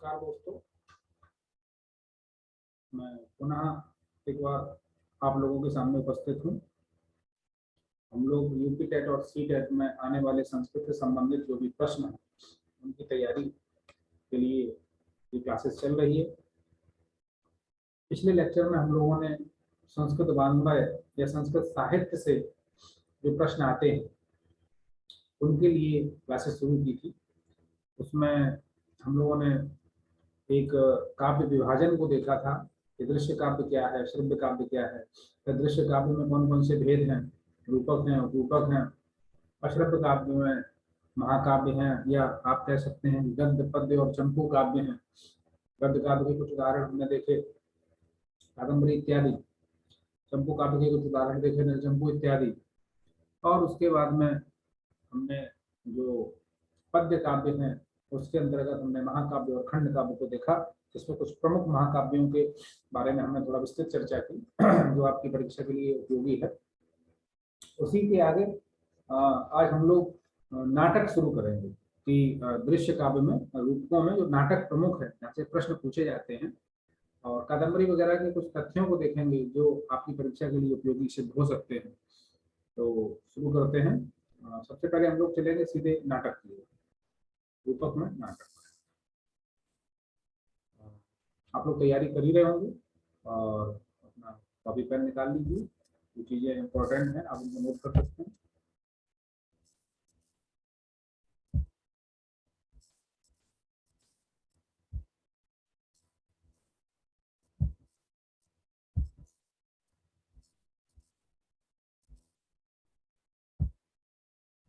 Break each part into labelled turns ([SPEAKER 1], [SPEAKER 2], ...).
[SPEAKER 1] नमस्कार दोस्तों, मैं पुनः एक बार आप लोगों के सामने उपस्थित हूँ। हम लोग यूपी टेट और सी टेट में आने वाले संस्कृत से संबंधित जो भी प्रश्न हैं उनकी तैयारी के लिए ये क्लासेस चल रही है। पिछले लेक्चर में हम लोगों ने संस्कृत वाङ्मय या संस्कृत साहित्य से जो प्रश्न आते हैं उनके लिए क्लासेस शुरू की थी। उसमें हम लोगों ने एक काव्य विभाजन को देखा था कि दृश्य काव्य क्या है, श्रव्य काव्य क्या है, तो दृश्य काव्य में कौन कौन से भेद हैं, रूपक हैं, उपरूपक हैं, अश्रव्य काव्य में महाकाव्य हैं, या आप कह सकते हैं गद्य पद्य और चंपू काव्य हैं। गद्य काव्य के कुछ उदाहरण हमने देखे, कादम्बरी इत्यादि। चंपू काव्य के कुछ उदाहरण देखे, निर्चंपू इत्यादि। और उसके बाद में हमने जो पद्य काव्य हैं उसके अंतर्गत हमने महाकाव्य और खंड काव्य को देखा, जिसमें कुछ प्रमुख महाकाव्यों के बारे में हमने थोड़ा विस्तृत चर्चा की जो आपकी परीक्षा के लिए उपयोगी है। उसी के आगे आज हम लोग नाटक शुरू करेंगे कि दृश्य काव्य में रूपकों में जो नाटक प्रमुख है, जहाँ से प्रश्न पूछे जाते हैं, और कादम्बरी वगैरह के कुछ तथ्यों को देखेंगे जो आपकी परीक्षा के लिए उपयोगी सिद्ध हो सकते हैं। तो शुरू करते हैं। सबसे पहले हम लोग चलेंगे सीधे नाटक की ओर, रूपक में नाटक। आप लोग तैयारी कर ही रहे होंगे और अपना कॉपी पेन निकाल लीजिए। जो चीज़ें इंपॉर्टेंट हैं आप उनको नोट कर सकते हैं।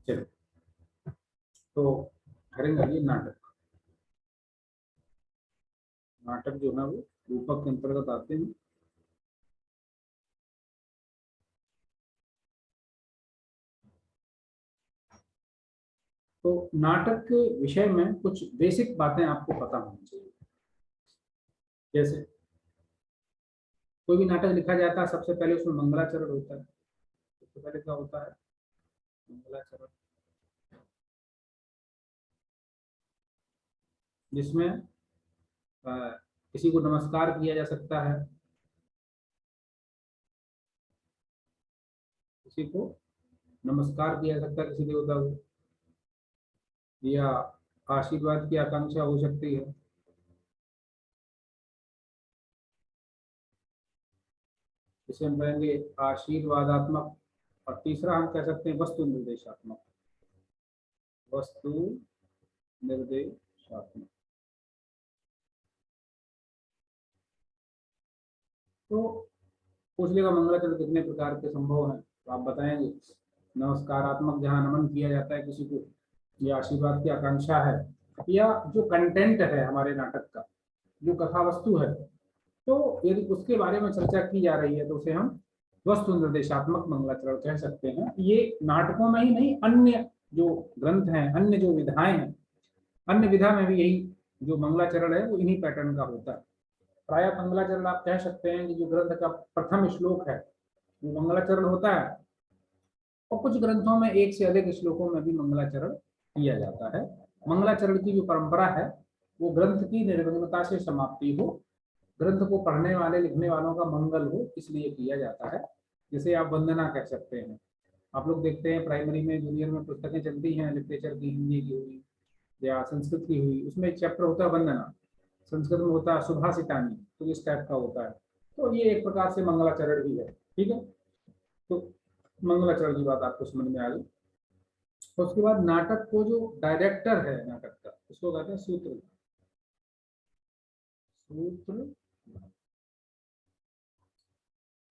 [SPEAKER 1] चलिए, तो करेंगे ये नाटक। नाटक जो है वो रूपक के अंतर्गत आते हैं। तो नाटक के विषय में कुछ बेसिक बातें आपको पता होनी चाहिए। जैसे कोई भी नाटक लिखा जाता है, सबसे पहले उसमें मंगलाचरण होता है। सबसे पहले क्या होता है? मंगलाचरण, जिसमें किसी को नमस्कार किया जा सकता है, किसी को नमस्कार किया जा सकता है, किसी देवता को, या आशीर्वाद की आकांक्षा हो सकती है। इसे हम कहेंगे आशीर्वादात्मक। और तीसरा हम कह सकते हैं वस्तु निर्देशात्मक। वस्तु निर्देशात्मक। तो पूछ लेगा मंगलाचरण कितने प्रकार के संभव हैं, तो आप बताएंगे। नमस्कारात्मक, जहाँ नमन किया जाता है किसी को, या आशीर्वाद की आकांक्षा है, या जो कंटेंट है हमारे नाटक का, जो कथा वस्तु है, तो यदि उसके बारे में चर्चा की जा रही है तो उसे हम वस्तु निर्देशात्मक मंगलाचरण कह सकते हैं। ये नाटकों में ही नहीं, अन्य जो ग्रंथ हैं, अन्य जो विधाएं हैं, अन्य विधा में भी यही जो मंगलाचरण है वो इन्हीं पैटर्न का होता है। प्राय मंगलाचरण आप कह सकते हैं कि जो ग्रंथ का प्रथम श्लोक है वो मंगलाचरण होता है, और कुछ ग्रंथों में एक से अधिक श्लोकों में भी मंगलाचरण किया जाता है। मंगलाचरण की जो परंपरा है वो ग्रंथ की निर्विघ्नता से समाप्ति हो, ग्रंथ को पढ़ने वाले लिखने वालों का मंगल हो, इसलिए किया जाता है। जिसे आप वंदना कह सकते हैं। आप लोग देखते हैं प्राइमरी में, जूनियर में पुस्तकें चलती हैं लिटरेचर की, हिंदी की हुई या संस्कृत की हुई, उसमें एक चैप्टर होता है वंदना। संस्कृत में होता है सुभाषितानी, तो इस टाइप का होता है। तो ये एक प्रकार से मंगलाचरण ही है। ठीक है, तो मंगलाचरण की बात आपको समझ में आ गई। तो उसके बाद नाटक को जो डायरेक्टर है नाटक का, उसको कहते हैं सूत्रधार। सूत्रधार,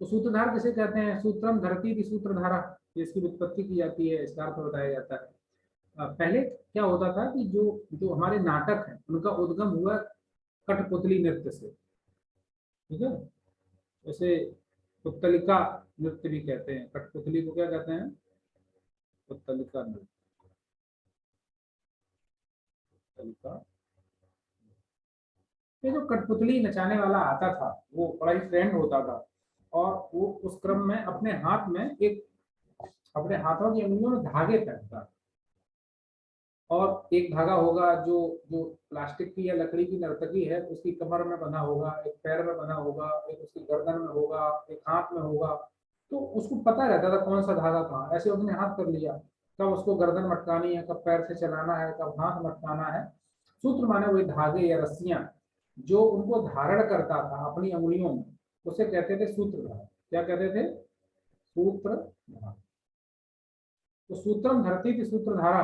[SPEAKER 1] तो सूत्रधार किसे कहते हैं? सूत्रम धरती की सूत्रधारा, इसकी उत्पत्ति की जाती है, इसका अर्थ बताया जाता है। पहले क्या होता था कि जो जो हमारे नाटक हैं उनका उद्गम हुआ कठपुतली नृत्य से। ठीक है, जैसे पुतलिका नृत्य भी कहते हैं, कठपुतली को क्या कहते हैं? पुतलिका नृत्य। पुतलिका, ये जो कठपुतली नचाने वाला आता था वो बड़ा ही ट्रेंड होता था, और वो उस क्रम में अपने हाथ में एक, अपने हाथों की अंगुलियों में धागे पहनता, और एक धागा होगा जो जो प्लास्टिक की या लकड़ी की नर्तकी है उसकी कमर में बंधा होगा, एक पैर में बंधा होगा, एक उसकी गर्दन में होगा, एक हाथ में होगा। तो उसको पता रहता था कौन सा धागा कहाँ, ऐसे उसने हाथ कर लिया, कब उसको गर्दन मटकानी है, कब पैर से चलाना है, कब हाथ मटकाना है। सूत्र माने वही धागे या रस्सियां जो उनको धारण करता था अपनी अंगुलियों में, उसे कहते थे सूत्रधार। क्या कहते थे? सूत्रधार। तो सूत्रम धरती थी सूत्रधारा,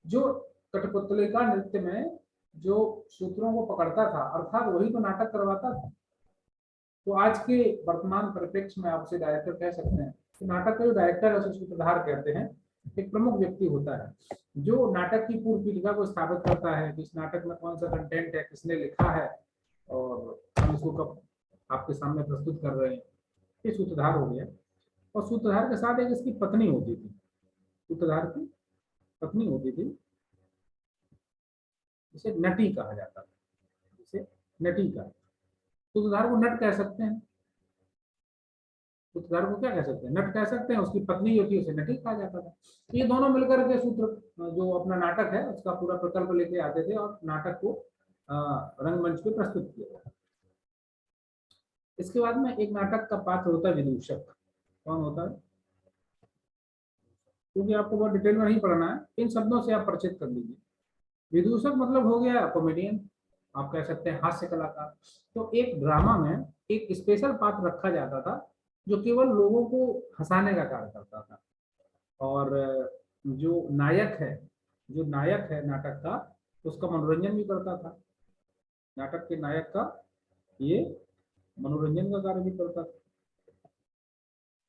[SPEAKER 1] जो कठपुतलिका नृत्य में जो सूत्रों को पकड़ता था, अर्थात वही तो नाटक करवाता था। तो आज के वर्तमान परिप्रेक्ष्य में आपसे डायरेक्टर कह सकते हैं कि नाटक का जो डायरेक्टर है उसे सूत्रधार कहते हैं। एक प्रमुख व्यक्ति होता है जो नाटक की पूर्व पीठिका को स्थापित करता है कि इस नाटक में कौन सा कंटेंट है, किसने लिखा है और हम इसको कब आपके सामने प्रस्तुत कर रहे हैं। ये सूत्रधार हो गया। और सूत्रधार के साथ एक इसकी पत्नी होती थी, सूत्रधार की पत्नी होती थी, जिसे नटी कहा जाता था, जिसे नटी का। सूत्रधार को नट कह सकते हैं, सूत्रधार को क्या कह सकते हैं? नट कह सकते हैं। उसकी पत्नी जो थी उसे नटी कहा जाता था। तो ये दोनों मिलकर के सूत्र जो अपना नाटक है उसका पूरा प्रकल्प लेके आते थे और नाटक को रंगमंच पे प्रस्तुत किया जाता। इसके बाद में एक नाटक का पात्र होता है विदूषक। कौन होता है? क्योंकि आपको बहुत डिटेल में नहीं पढ़ना है, इन शब्दों से आप परिचित कर लीजिए। विदूषक मतलब हो गया कॉमेडियन, आप कह सकते हैं हास्य कलाकार। तो एक ड्रामा में एक स्पेशल पात्र रखा जाता था जो केवल लोगों को हंसाने का कार्य करता था। और जो नायक है, जो नायक है नाटक का, उसका मनोरंजन भी करता था। नाटक के नायक का ये मनोरंजन का कार्य भी करता था।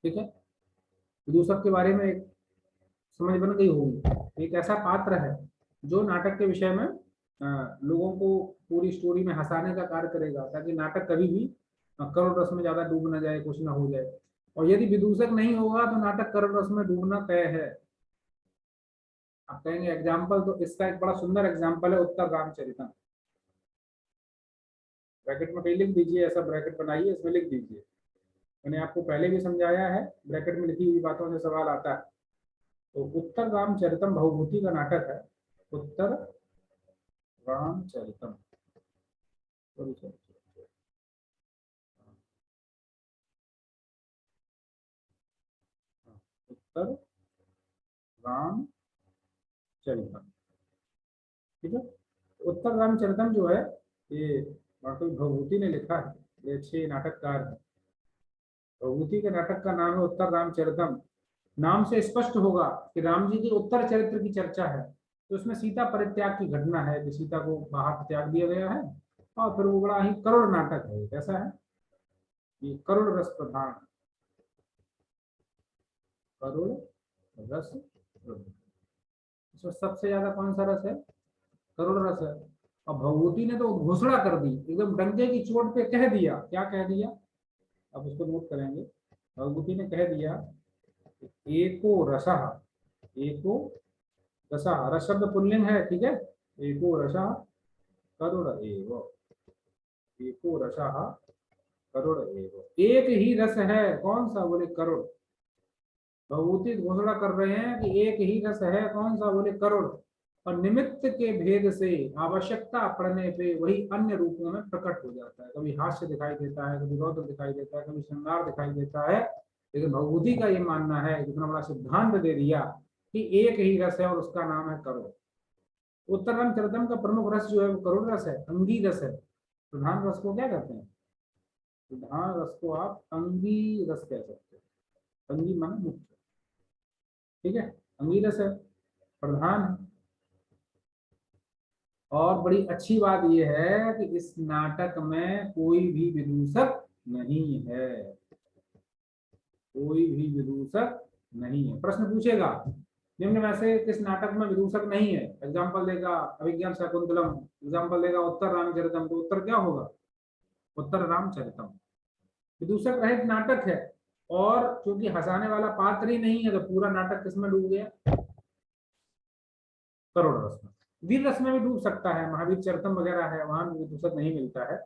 [SPEAKER 1] ठीक है। विदूषक के बारे में एक समझ बन गई होगी। एक ऐसा पात्र है जो नाटक के विषय में लोगों को पूरी स्टोरी में हंसाने का कार्य करेगा, ताकि नाटक कभी भी करुण रस में ज्यादा डूब न जाए, कुछ ना हो जाए। और यदि विदूषक नहीं होगा तो नाटक करुण रस में डूबना तय है। आप कहेंगे एग्जाम्पल, तो इसका एक बड़ा सुंदर एग्जाम्पल है उत्तर रामचरितम। ब्रैकेट में कहीं लिख दीजिए, ऐसा ब्रैकेट बनाइए, इसमें लिख दीजिए। मैंने आपको पहले भी समझाया है, ब्रैकेट में लिखी हुई बातों से सवाल आता है। तो उत्तर रामचरितम भवभूति का नाटक है। उत्तर रामचरितम, उत्तर रामचरितम। ठीक है। उत्तर रामचरितम जो है ये डॉक्टर भवभूति ने लिखा है। ये अच्छे नाटककार है। भवभूति के नाटक का नाम है उत्तर रामचरितम। नाम से स्पष्ट होगा कि राम जी के उत्तर चरित्र की चर्चा है। तो उसमें सीता परित्याग की घटना है कि सीता को बाहर त्याग दिया गया है, और फिर वो बड़ा ही करुण नाटक है। कैसा है? ये करुण रस प्रधान, करुण रस प्रधान। इसमें सबसे ज्यादा कौन सा रस है? करुण रस है। और भभूति ने तो घोषणा कर दी, एकदम डंके की चोट पे कह दिया। क्या कह दिया? अब उसको नोट करेंगे। भभूति ने कह दिया एको रसः, एको रसः, रस शब्द पुल्लिंग है, ठीक है। एको रसः करुण एव, एको रसः करुण एव। एक ही रस है, कौन सा? बोले करुण। भभूति घोषणा कर रहे हैं कि एक ही रस है, कौन सा? बोले करुण। और निमित्त के भेद से आवश्यकता पड़ने पे वही अन्य रूपों में प्रकट हो जाता है। कभी हास्य दिखाई देता है, कभी रौद्र दिखाई देता है, कभी श्रृंगार दिखाई देता है। लेकिन भभूति का ये मानना है, इतना बड़ा सिद्धांत दे दिया कि एक ही रस है और उसका नाम है करुण। उत्तर रामचरितम का प्रमुख रस जो है वो करुण रस है, अंगी रस है। प्रधान रस को क्या कहते हैं? प्रधान रस को आप अंगी रस कह सकते हैं। अंगी माने मुख्य, ठीक है। अंगी रस है, प्रधान है। और बड़ी अच्छी बात यह है कि इस नाटक में कोई भी विदूषक नहीं है, कोई भी विदूषक नहीं है। प्रश्न पूछेगा निम्न में से किस नाटक में विदूषक नहीं है? एग्जाम्पल देगा अभिज्ञान शाकुंतलम, एग्जाम्पल देगा उत्तर रामचरितम, तो उत्तर क्या होगा? उत्तर रामचरितम। विदूषक रहित नाटक है, और क्योंकि हंसाने वाला पात्र ही नहीं है तो पूरा नाटक किसमें डूब गया? करुण रस में। वीर रस में भी डूब सकता है, महावीर चरितम वगैरह है, वहां विदूषक नहीं मिलता है।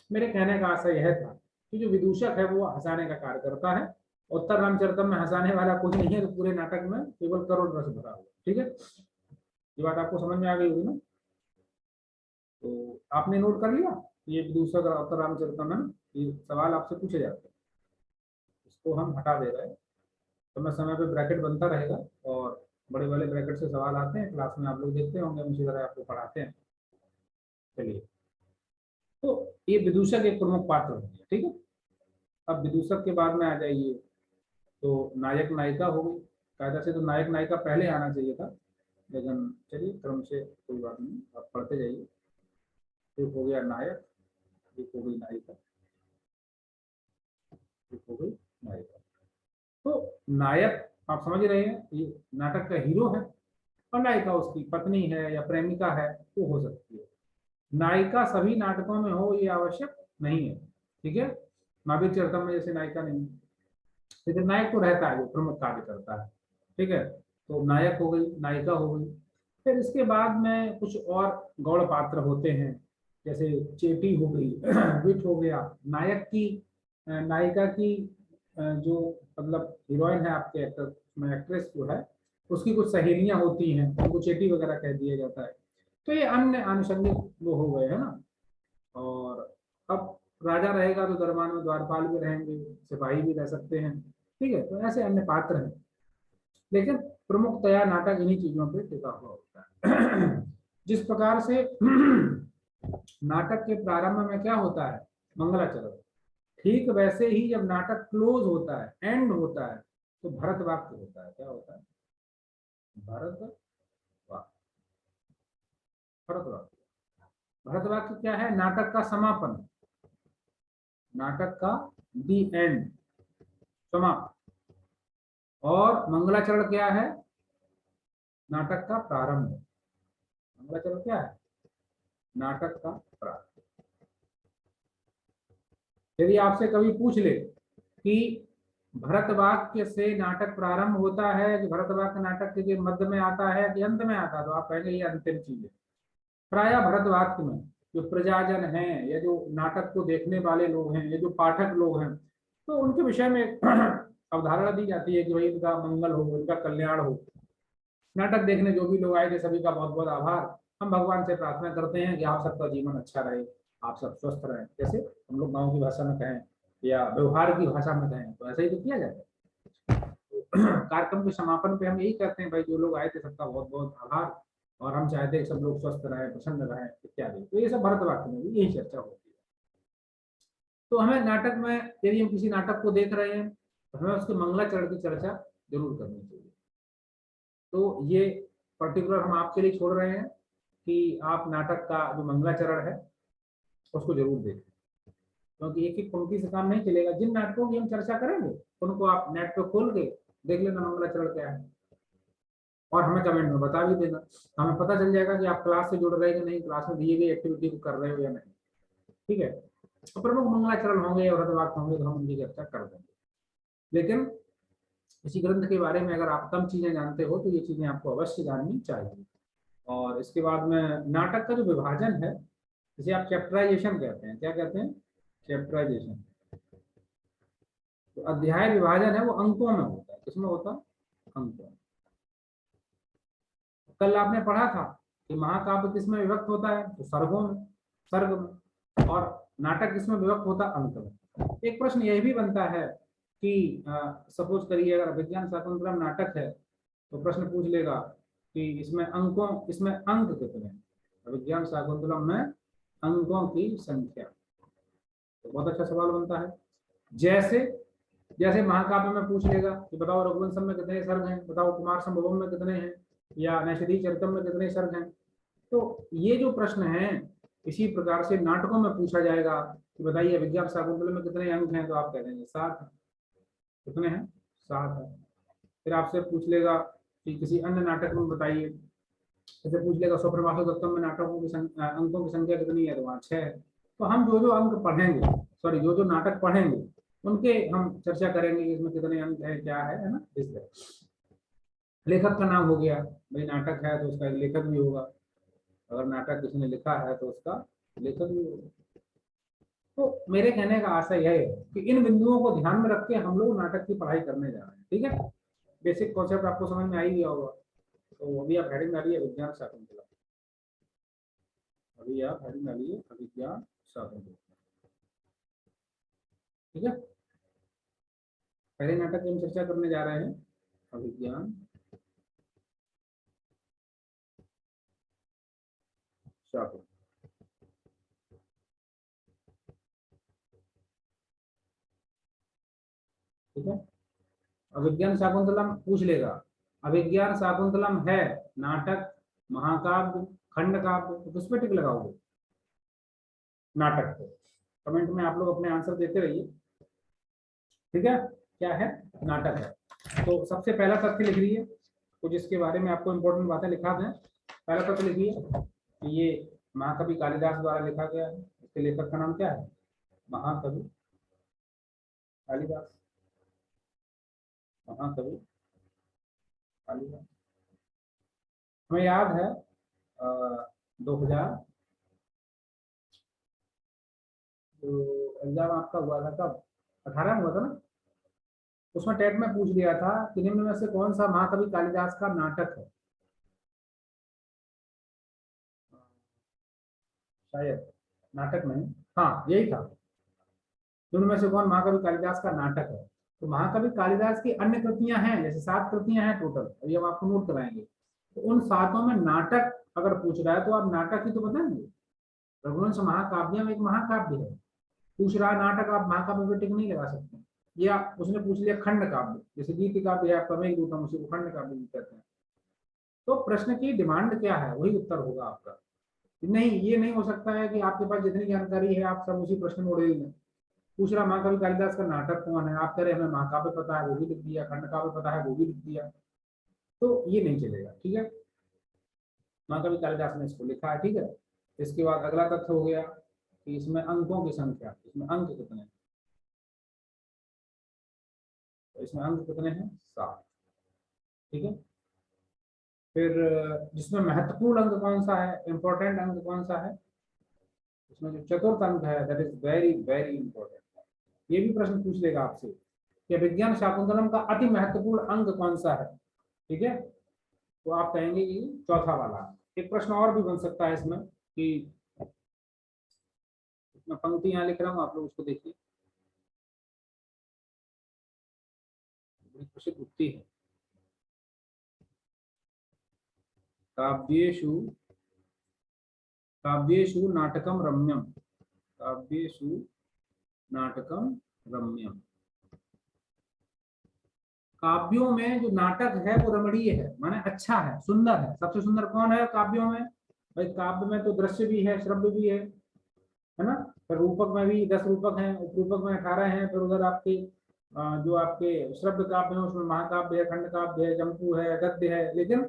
[SPEAKER 1] मेरे कहने का आशय यह था कि जो विदूषक है वो हंसाने का कार्य करता है। उत्तर रामचरितम में हंसाने वाला कोई नहीं है, तो पूरे नाटक में केवल करुण रस भरा हुआ। ठीक है। ये बात आपको समझ में आ गई होगी ना। तो आपने नोट कर लिया ये दूसरा उत्तर रामचरितम में ये सवाल आपसे पूछे जाते हैं, इसको हम हटा दे रहे हैं। समय समय पे ब्रैकेट बनता रहेगा और बड़े बड़े ब्रैकेट से सवाल आते हैं, क्लास में आप लोग देखते होंगे, हम इसी तरह आपको पढ़ाते हैं। चलिए, तो ये विदूषक एक प्रमुख पात्र हो गया, ठीक है। अब विदूषक के बाद में आ जाइए तो नायक नायिका हो गई। कायदा से तो नायक नायिका पहले आना चाहिए था, लेकिन चलिए क्रम से कोई बात नहीं, आप पढ़ते जाइए। एक हो गया नायक, एक हो गई नायिका, एक हो गई नायिका। तो नायक आप समझ रहे हैं, ये नाटक का हीरो है, और नायिका उसकी पत्नी है या प्रेमिका है, वो हो सकती है। नायिका सभी नाटकों में हो ये आवश्यक नहीं है, ठीक है। महावीर चरितम में जैसे नायिका नहीं, लेकिन नायक तो रहता है, जो प्रमुख कार्य करता है, ठीक है। तो नायक हो गई, नायिका हो गई। फिर इसके बाद में कुछ और गौड़ पात्र होते हैं, जैसे चेटी हो गई, विट हो गया। नायक की नायिका की जो मतलब हीरोइन है आपके एक्टर में, एक्ट्रेस जो है उसकी कुछ सहेलियां होती हैं, उनको चेटी वगैरह कह दिया जाता है। तो ये अन्य आनुषंगिक वो हो गए है ना। और अब राजा रहेगा तो दरबार में द्वारपाल भी रहेंगे, सिपाही भी रह सकते हैं, ठीक है। तो ऐसे अन्य पात्र हैं, लेकिन प्रमुखतया नाटक इन्हीं चीजों पे टिका हुआ होता है। जिस प्रकार से नाटक के प्रारंभ में क्या होता है, मंगलाचरण, ठीक वैसे ही जब नाटक क्लोज होता है, एंड होता है, तो भरत वाक्य होता है। क्या होता है? भरत वाक्य। भरत वाक्य, भरत वाक्य क्या है? नाटक का समापन, नाटक का दी एंड, समाप्त। और मंगलाचरण क्या है? नाटक का प्रारंभ। मंगलाचरण क्या है? नाटक का प्रारंभ। यदि आपसे कभी पूछ ले कि भरत वाक्य से नाटक प्रारंभ होता है कि भरत वाक्य नाटक के मध्य में आता है कि अंत में आता है, तो आप कहेंगे ये अंतिम चीज है। प्राय भरत वाक्य में जो प्रजाजन हैं या जो नाटक को देखने वाले लोग हैं या जो पाठक लोग हैं, तो उनके विषय में अवधारणा दी जाती है कि भाई इनका मंगल हो, इनका कल्याण हो। नाटक देखने जो भी लोग आए थे सभी का बहुत बहुत आभार। हम भगवान से प्रार्थना करते हैं कि आप सबका जीवन अच्छा रहे, आप सब स्वस्थ रहें। जैसे हम लोग गाँव की भाषा में कहें या व्यवहार की भाषा में कहें, तो ऐसा ही तो किया जाता है। कार्यक्रम के समापन पे हम यही कहते हैं, भाई जो लोग आए थे सबका बहुत बहुत आभार, और हम चाहते हैं सब लोग स्वस्थ रहें, प्रसन्न रहें इत्यादि। तो ये सब भरत वाक्य में भी यही चर्चा होती है। तो हमें नाटक में, यदि हम किसी नाटक को देख रहे हैं, तो हमें उसके मंगलाचरण की चर्चा जरूर करनी चाहिए। तो ये पर्टिकुलर हम आपके लिए छोड़ रहे हैं कि आप नाटक का जो मंगलाचरण है उसको जरूर देखें, क्योंकि एक एक पंक्ति से काम नहीं चलेगा। जिन नाटकों की हम चर्चा करेंगे उनको आप नेट पे खोल के देख लेना मंगलाचरण क्या है, और हमें कमेंट में बता भी देना। हमें पता चल जाएगा कि आप क्लास से जुड़ रहे हैं कि नहीं, क्लास में दिए गई एक्टिविटी को कर रहे हो या नहीं, ठीक है। तो प्रमुख मंगलाचरण होंगे और हृदयवाक्य होंगे तो हम उनकी चर्चा कर देंगे। लेकिन इसी ग्रंथ के बारे में अगर आप कम चीजें जानते हो तो ये चीजें आपको अवश्य जाननी चाहिए। और इसके बाद में नाटक का जो विभाजन है, जिसे आप चैप्टराइजेशन कहते हैं, क्या कहते हैं? चैप्टराइजेशन। तो अध्याय विभाजन है वो अंकों में होता है। किसमें होता है? अंकों में। कल आपने पढ़ा था कि महाकाव्य किसमें विभक्त होता है? तो सर्गों में, सर्ग में। और नाटक किसमें विभक्त होता है? अंक में। एक प्रश्न यह भी बनता है कि सपोज करिए अगर विज्ञान शाकुंतलम नाटक है तो प्रश्न पूछ लेगा कि इसमें अंकों, इसमें अंक कितने हैं? विज्ञान शाकुंतलम में अंकों की संख्या। तो बहुत अच्छा सवाल बनता है। जैसे जैसे महाकाव्य में पूछ लेगा कि बताओ रघुवंशम में कितने सर्ग हैं, बताओ कुमार संभवम में कितने हैं, या नैषधि चरितम में कितने सर्ग हैं। तो ये जो प्रश्न है इसी प्रकार से नाटकों में पूछा जाएगा कि बताइए विज्ञान शाकुंतलम में कितने अंक हैं, तो आप कह देंगे 7 हैं। कितने हैं? 7 है। फिर आपसे पूछ लेगा कि किसी अन्य नाटक में बताइए, जैसे पूछ लेगा स्वप्रभाषो दत्तम में नाटकों की अंकों की संख्या कितनी है, तो वहाँ 6 है। तो हम जो जो अंक पढ़ेंगे, सॉरी जो जो नाटक पढ़ेंगे उनके हम चर्चा करेंगे कि इसमें कितने अंक है, क्या है ना। इस तरह लेखक का नाम हो गया, भाई नाटक है तो उसका एक लेखक भी होगा, अगर नाटक किसी ने लिखा है तो उसका लेखक भी होगा। तो मेरे कहने का आशय यह है कि इन बिंदुओं को ध्यान में रख के हम लोग नाटक की पढ़ाई करने जा रहे हैं, ठीक है। बेसिक कॉन्सेप्ट आपको समझ में आ ही गया होगा। तो अभी आप हेडिंग डालिए विज्ञान शाकुंतलम, अभी आप हेडिंग डालिए अभिज्ञान शाकुंतलम। ठीक है, पहले नाटक की हम चर्चा करने जा रहे हैं अभिज्ञान शाकुंतलम। ठीक है, अभिज्ञान शाकुंतलम पूछ लेगा, अभिज्ञान शाकुंतलम है नाटक, महाकाव्य, खंड काव्य, तो किस पे टिक लगाओगे? नाटक पे। कमेंट में आप लोग अपने आंसर देते रहिए। ठीक है, क्या है? नाटक है। तो सबसे पहला तथ्य लिख लीजिए, कुछ इसके बारे में आपको इंपॉर्टेंट बातें लिखा दें। पहला तथ्य लिखिए कि ये महाकवि कालिदास द्वारा लिखा गया है। इसके लेखक का नाम क्या है? महाकवि कालिदास। महाकवि कालिदास। हमें याद है 2000 जो एग्जाम आपका हुआ था कब? 18 में हुआ था ना? उसमें टेट में पूछ लिया था कि निम्न में से कौन सा महाकवि कालिदास का नाटक है? शायद नाटक नहीं, हाँ यही था। निम्न में से कौन महाकवि कालिदास का नाटक है? तो महाकवि कालिदास की अन्य कृतियां हैं, जैसे 7 कृतियां हैं टोटल, अभी हम आपको नोट कराएंगे। तो उन 7 में नाटक अगर पूछ रहा है तो आप नाटक ही तो बताएंगे। रघुवंश महाकाव्य में एक महाकाव्य है, पूछ रहा नाटक, आप महाकाव्य पे टिक नहीं लगा सकते। या उसने पूछ लिया खंड काव्य, जैसे गीत काव्य है आपका मेघदूतम, उसी को खंड काव्य भी कहते हैं। तो प्रश्न की डिमांड क्या है वही उत्तर होगा आपका। नहीं, ये नहीं हो सकता है कि आपके पास जितनी जानकारी है आप सब उसी प्रश्न में उड़े हुए। पूछ रहा महाकवि कालिदास का नाटक कौन है, आप कह रहे हमें महाकाव्य पता है वो भी लिख दिया, खंड काव्य पता है वो भी लिख दिया, तो ये नहीं चलेगा। ठीक है, महाकवि कालिदास ने इसको लिखा है। ठीक है, इसके बाद अगला तथ्य हो गया कि इसमें अंकों की संख्या, इसमें अंक कितने हैं? तो इसमें अंक कितने हैं? 7। ठीक है, फिर जिसमें महत्वपूर्ण अंक कौन सा है, इंपॉर्टेंट अंक कौन सा है? इसमें जो चतुर्थ अंक है that is very very important. ये भी प्रश्न पूछ लेगा आपसे कि विज्ञान शाकुंतलम का अति महत्वपूर्ण अंक कौन सा है। ठीक है, तो आप कहेंगे कि चौथा वाला। एक प्रश्न और भी बन सकता है इसमें कि मैं पंक्ति यहाँ लिख रहा हूँ, आप लोग उसको देखिए, बड़ी प्रसिद्ध उक्ति है, काव्येषु काव्येषु नाटकम रम्यम, काव्येषु नाटकम रम्यम। काव्यों में जो नाटक है वो रमणीय है, माने अच्छा है, सुंदर है। सबसे सुंदर कौन है काव्यों में? भाई काव्य में तो दृश्य भी है, श्रव्य भी है ना? फिर रूपक में भी 10 रूपक हैं, उपरूपक में 18 हैं। फिर उधर आपके जो आपके श्रव्य काव्य है उसमें महाकाव्य है, खंड काव्य है, जंतु है, गद्य है, लेकिन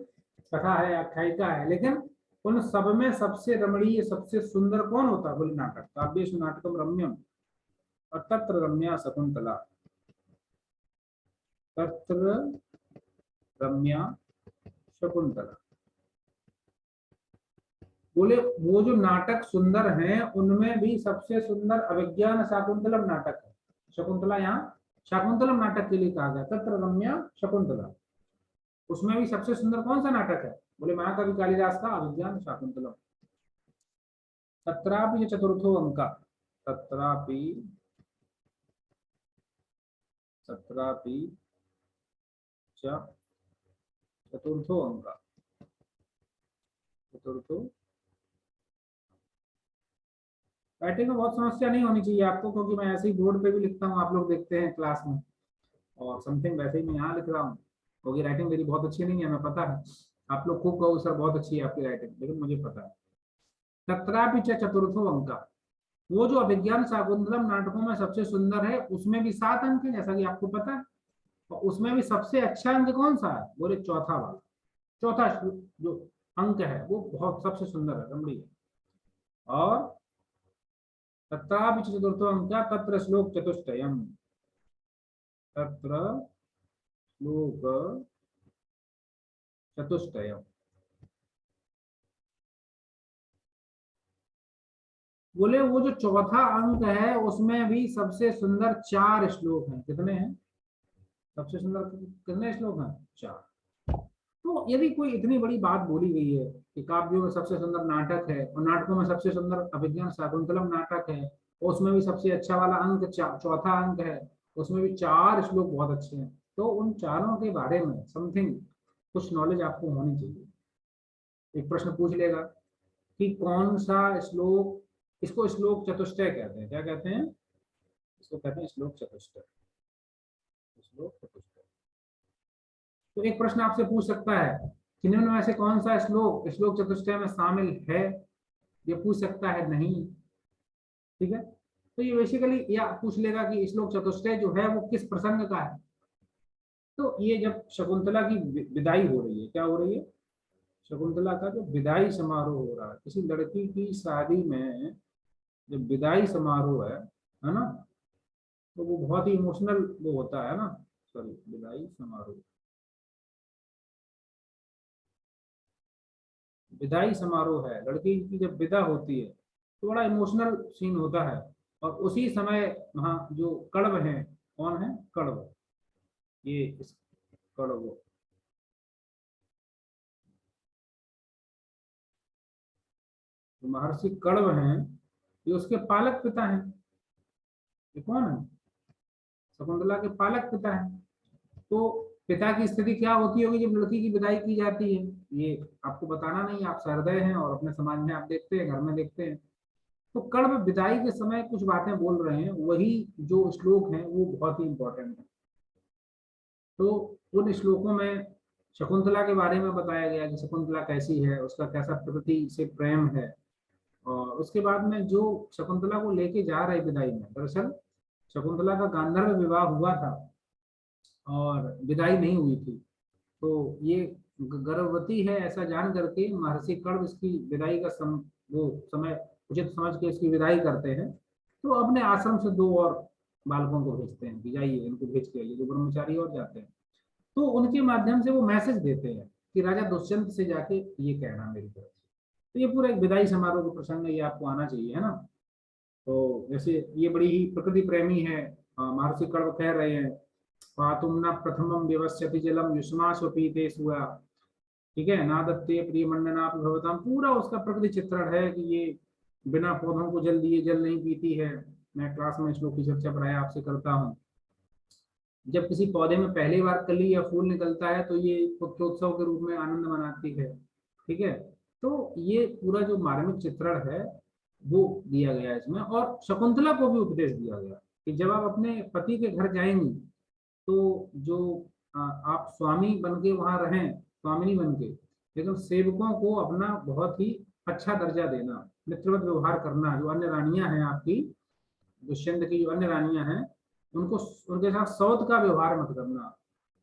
[SPEAKER 1] कथा है, आख्यायिका है। लेकिन उन सब में सबसे रमणीय, सबसे सुंदर कौन होता है? बोले नाटक। काव्येषु नाटकम रम्यम और तत्र रम्या शकुंतला, तत्र रम्या शकुंतला। बोले वो जो नाटक सुंदर हैं उनमें भी सबसे सुंदर अभिज्ञान शाकुंतलम नाटक है। शकुंतला यहाँ शाकुंतलम नाटक के लिए कहा गया, तत्र रम्या शकुंतला। उसमें भी सबसे सुंदर कौन सा नाटक है? बोले महाकवि कालिदास का अभिज्ञान शाकुंतलम। तत्रापि चतुर्थो अंक, तत्रापि तत्रापि चतुर्थो अंक, चतुर्थो। राइटिंग में बहुत समस्या नहीं होनी चाहिए आपको, क्योंकि मैं ऐसे ही बोर्ड पे भी लिखता हूँ, आप लोग देखते हैं क्लास में, और समथिंग वैसे ही मैं यहाँ लिख रहा हूँ। क्योंकि राइटिंग मेरी बहुत अच्छी नहीं है, हमें पता है। आप लोग खूब कहो सर बहुत अच्छी है आपकी राइटिंग, लेकिन मुझे पता है। तत्रापि चतुर्थो अंक, वो जो अभिज्ञान शाकुंतलम नाटकों में सबसे सुंदर है उसमें भी 7 अंक है, जैसा कि आपको पता है। और उसमें भी सबसे अच्छा अंक कौन सा है? बोले चौथा वाला। चौथा जो अंक है वो बहुत सबसे सुंदर है, रमणीय है। और तत्रापि चतुर्थो अंक तत्र श्लोक चतुष्टयम, तत्र श्लोक चतुष्टयम। बोले वो जो चौथा अंक है उसमें भी सबसे सुंदर 4 श्लोक हैं। कितने हैं? सबसे सुंदर कितने श्लोक हैं? 4। तो तो यदि कोई इतनी बड़ी बात बोली गई है कि काव्यों में सबसे सुंदर नाटक है और नाटकों में सबसे सुंदर अभिज्ञान शाकुंतलम नाटक है, और उसमें भी सबसे अच्छा वाला अंक चौथा अंक है, उसमें भी 4 श्लोक बहुत अच्छे हैं, तो उन चारों के बारे में समथिंग कुछ नॉलेज आपको होनी चाहिए। एक प्रश्न पूछ लेगा कि कौन सा श्लोक, इसको श्लोक चतुष्टय कहते हैं। क्या कहते हैं? इसको कहते हैं श्लोक चतुष्टय। श्लोक चतुष्टय। तो एक प्रश्न आपसे पूछ सकता है कि निम्न में से कौन सा श्लोक श्लोक चतुष्टय में शामिल है, ये पूछ सकता है नहीं। ठीक है, तो ये बेसिकली या पूछ लेगा कि श्लोक चतुष्टय जो है वो किस प्रसंग का है। तो ये जब शकुंतला की विदाई हो रही है, क्या हो रही है, शकुंतला का जो विदाई समारोह हो रहा है, किसी लड़की की शादी में जब विदाई समारोह है ना, तो वो बहुत ही इमोशनल वो होता है ना। सॉरी, विदाई समारोह, विदाई समारोह है, लड़की की जब विदा होती है तो बड़ा इमोशनल सीन होता है। और उसी समय वहाँ जो कण्व है, कौन है, कण्व, ये इस कण्व, जो महर्षि कण्व हैं, ये उसके पालक पिता हैं। ये कौन है? शकुंतला के पालक पिता हैं। तो पिता की स्थिति क्या होती होगी जब लड़की की विदाई की जाती है, ये आपको बताना नहीं, आप सहृदय हैं और अपने समाज में आप देखते हैं, घर में देखते हैं। तो कण्व विदाई के समय कुछ बातें बोल रहे हैं, वही जो श्लोक हैं वो बहुत ही इंपॉर्टेंट है। तो उन श्लोकों में शकुंतला के बारे में बताया गया कि शकुंतला कैसी है, उसका कैसा प्रकृति से प्रेम है। और उसके बाद में जो शकुंतला को लेके जा रहे विदाई में, दरअसल शकुंतला का गांधर्व विवाह हुआ था और विदाई नहीं हुई थी। तो ये गर्भवती है ऐसा जान करके महर्षि कण्व इसकी विदाई का वो समय उचित समझ के इसकी विदाई करते हैं। तो अपने आश्रम से 2 और बालकों को भेजते हैं कि जाइए इनको भेज के आइए, जो ब्रह्मचारी और जाते हैं। तो उनके माध्यम से वो मैसेज देते हैं कि राजा दुष्यंत से जाके ये कहना मेरी तरफ से। तो ये पूरा एक विदाई समारोह का प्रसंग है, ये आपको आना चाहिए, है ना। तो जैसे ये बड़ी ही प्रकृति प्रेमी है, महर्षि कण्व कह रहे हैं, पातुम न प्रथमम व्यवस्यति जलम युष्माशोपीते सुआ। ठीक है, नादत्ते प्रिय मंडना भवताम, पूरा उसका प्रकृति चित्रण है कि ये बिना पौधों को जल दिए जल नहीं पीती है। मैं क्लास में श्लोक की चर्चा प्राय आपसे करता हूँ। जब किसी पौधे में पहली बार कली या फूल निकलता है तो ये पुत्रोत्सव के रूप में आनंद मनाती है। ठीक है, तो ये पूरा जो मार्मिक चित्रण है वो दिया गया इसमें। और शकुंतला को भी उपदेश दिया गया कि जब आप अपने पति के घर जाएंगी तो जो आप स्वामी बन के वहां रहें, स्वामिनी बन के, लेकिन सेवकों को अपना बहुत ही अच्छा दर्जा देना, मित्रवत व्यवहार करना। जो अन्य रानियां हैं आपकी, दुष्यंत की जो अन्य रानियां हैं, उनको उनके साथ सौत का व्यवहार मत करना,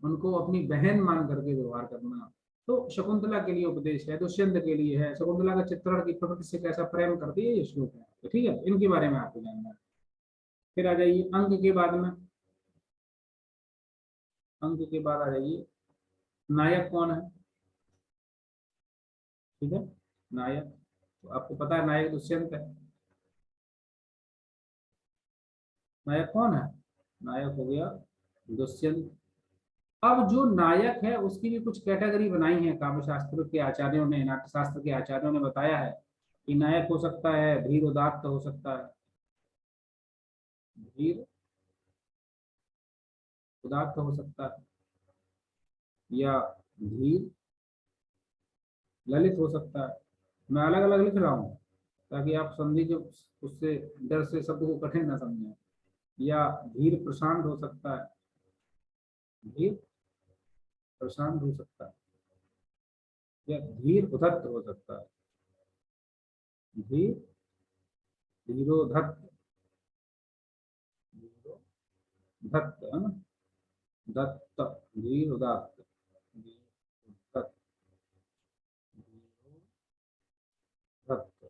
[SPEAKER 1] उनको अपनी बहन मान करके व्यवहार करना। तो शकुंतला के लिए उपदेश है, दुष्यंत के लिए है, शकुंतला का चित्रण की प्रकृति से कैसा प्रेम करती है ये श्लोक है। तो ठीक है, इनके बारे में आपको जानना है। फिर आ जाइए अंक के बाद में, अंक के बाद आ जाइए नायक कौन है। ठीक है, नायक, तो आपको पता है नायक दुष्यंत है। नायक कौन है? नायक हो गया दुष्यंत। अब जो नायक है उसकी भी कुछ कैटेगरी बनाई है काव्य शास्त्र के आचार्यों ने, नाट्य शास्त्र के आचार्यों ने बताया है कि नायक हो सकता है धीर उदात्त हो सकता है, धीर उदात्त हो सकता है, या धीर ललित हो सकता है। मैं अलग अलग लिख रहा हूँ ताकि आप संधि जो उससे डर से शब्द को कठिन ना समझें। या धीर प्रशांत हो सकता है, धीर प्रशांत हो सकता है, या धीर उदत्त हो सकता है, धीर धीरोधत्त, धीरोधत्त है ना, दत्त, धीर उदात्त, धीरोधत्त, धीरोधत्त,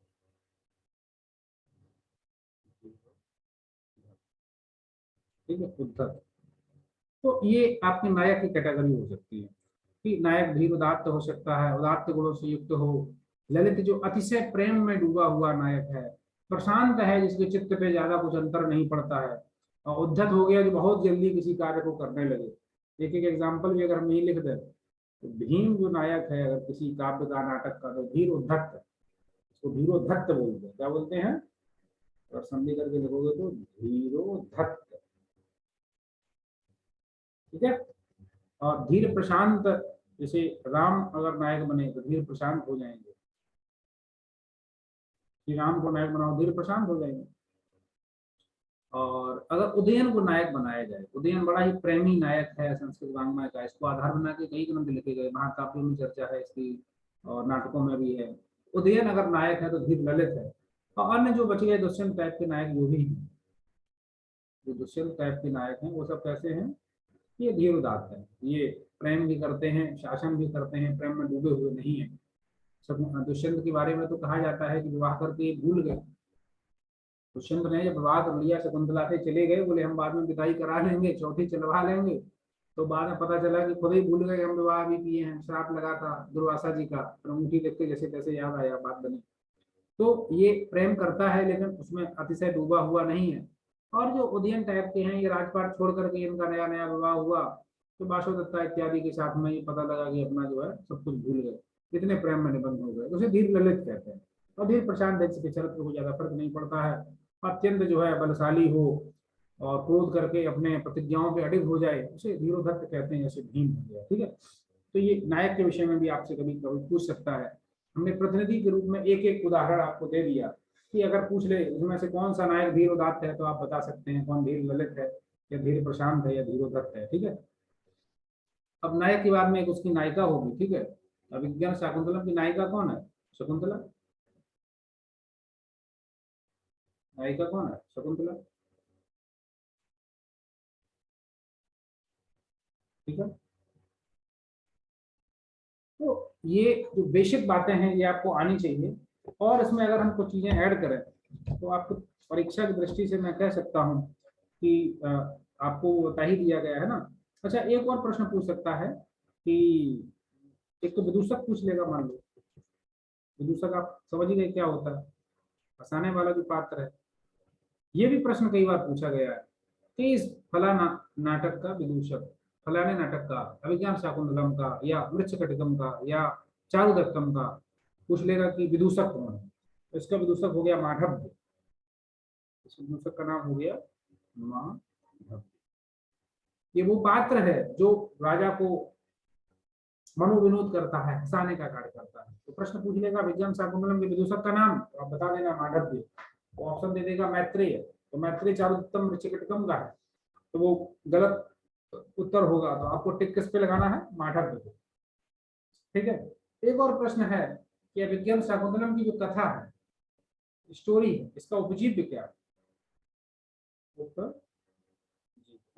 [SPEAKER 1] ठीक है, उद्धत। तो ये आपकी नायक की कैटेगरी हो सकती है कि नायक धीर उदात्त हो सकता है, उदात्त गुणों से युक्त हो। ललित जो अतिशय प्रेम में डूबा हुआ नायक है। प्रशांत है जिसके चित्त पे ज्यादा कुछ अंतर नहीं पड़ता है। और उद्धत हो गया जो बहुत जल्दी किसी कार्य को करने लगे। एक एक एग्जाम्पल भी अगर हम यही लिख दें तो भीम जो नायक है, अगर किसी काव्य का, नाटक का, तो धीरोद्धत, उसको धीरोद्धत बोलते हैं। क्या बोलते हैं? अगर संधि करके लिखोगे तो धीरोद्धत। ठीक है। और धीर प्रशांत, जैसे राम अगर नायक बने तो धीर प्रशांत हो जाएंगे। श्री राम को नायक बनाओ, धीर प्रशांत हो जाएंगे। और अगर उदयन को नायक बनाया जाए, उदयन बड़ा ही प्रेमी नायक है संस्कृत वाङ्मय का, इसको आधार बना के कई ग्रंथ लिखे गए, महाकाव्यों में चर्चा है इसकी और नाटकों में भी है। उदयन अगर नायक है तो धीर ललित है। और अन्य जो बचे गए दुष्यंत टाइप के नायक जो भी हैं, जो दुष्यंत टाइप के नायक हैं, वो सब कैसे हैं? ये धीरोदात्त है। ये प्रेम भी करते हैं, शासन भी करते हैं, प्रेम में डूबे हुए नहीं है। दुष्यंत के बारे में तो कहा जाता है कि विवाह करके भूल गए। दुष्यंत ने जब विवाह कर लिया, शकुंतला से चले गए, बोले हम बाद में विदाई करा लेंगे, चौथी चलवा लेंगे। तो बाद में पता चला कि खुद ही भूल गए, हम विवाह भी किए हैं, श्राप लगा था दुर्वासा जी का। अंगूठी देख के जैसे तैसे याद आया, बात बनी। तो ये प्रेम करता है लेकिन उसमें अतिशय डूबा हुआ नहीं है। और जो उदयन टाइप के हैं, ये राजपाट छोड़ करके इनका नया नया विवाह हुआ, तो बाशोदत्ता इत्यादि के साथ में ये पता लगा कि अपना जो है सब कुछ भूल गए, इतने प्रेम में निबंध हो गए, उसे धीर ललित कहते हैं। और धीर प्रशांत देश के चरित्र को ज्यादा फर्क नहीं पड़ता है। अत्यंत जो है बलशाली हो और क्रोध करके अपने प्रतिज्ञाओं पे अडिग हो जाए, उसे धीरोधत्त कहते हैं, जैसे भीम हो गया। ठीक है। तो ये नायक के विषय में भी आपसे कभी कभी पूछ सकता है। हमने प्रतिनिधि के रूप में एक एक उदाहरण आपको दे दिया कि अगर पूछ ले उसमें से कौन सा नायक धीरोदात्त है, तो आप बता सकते हैं कौन धीर ललित है, या धीर प्रशांत है, या धीरोदत्त है। ठीक है। अब नायक के बाद में एक उसकी नायिका होगी। ठीक है। अभिज्ञान शाकुंतलम की नायिका कौन है? शकुंतला। नायिका कौन है? शकुंतला। ठीक है। तो ये जो बेसिक बातें हैं ये आपको आनी चाहिए। और इसमें अगर हम कुछ चीजें ऐड करें तो आपको परीक्षा की दृष्टि से मैं कह सकता हूँ कि आपको बता ही दिया गया है ना। अच्छा, एक और प्रश्न पूछ सकता है कि एक तो विदूषक पूछ लेगा, मान लो। विदूषक आप समझ ही गए क्या होता है, हंसाने वाला जो पात्र है। ये भी प्रश्न कई बार पूछा गया है कि इस नाटक का विदूषक, फलाने नाटक का, अभिज्ञान शाकुंतलम का, या मृच्छकटिकम का, या चारुदत्तम का, पूछ लेगा कि विदूषक कौन है। तो इसका विदूषक हो गया माधव। इस विदूषक का नाम हो गया माधव। ये वो पात्र है जो राजा को मनोविनोद करता है, हंसाने का कार्य करता है। तो प्रश्न पूछ लेगा विज्ञान शाकुंतलम के विदूषक का नाम, तो आप बता देना माधव। वो ऑप्शन दे देगा मैत्रेय, तो मैत्रेय चारुदत्तम मृच्छकटिकम का है, तो वो गलत उत्तर होगा। तो आपको टिक किस पे लगाना है? माधव पे। ठीक है। एक और प्रश्न है कि अभिज्ञान शाकुंतलम की जो कथा है, स्टोरी है, इसका उपजीव्य क्या है? उत्तर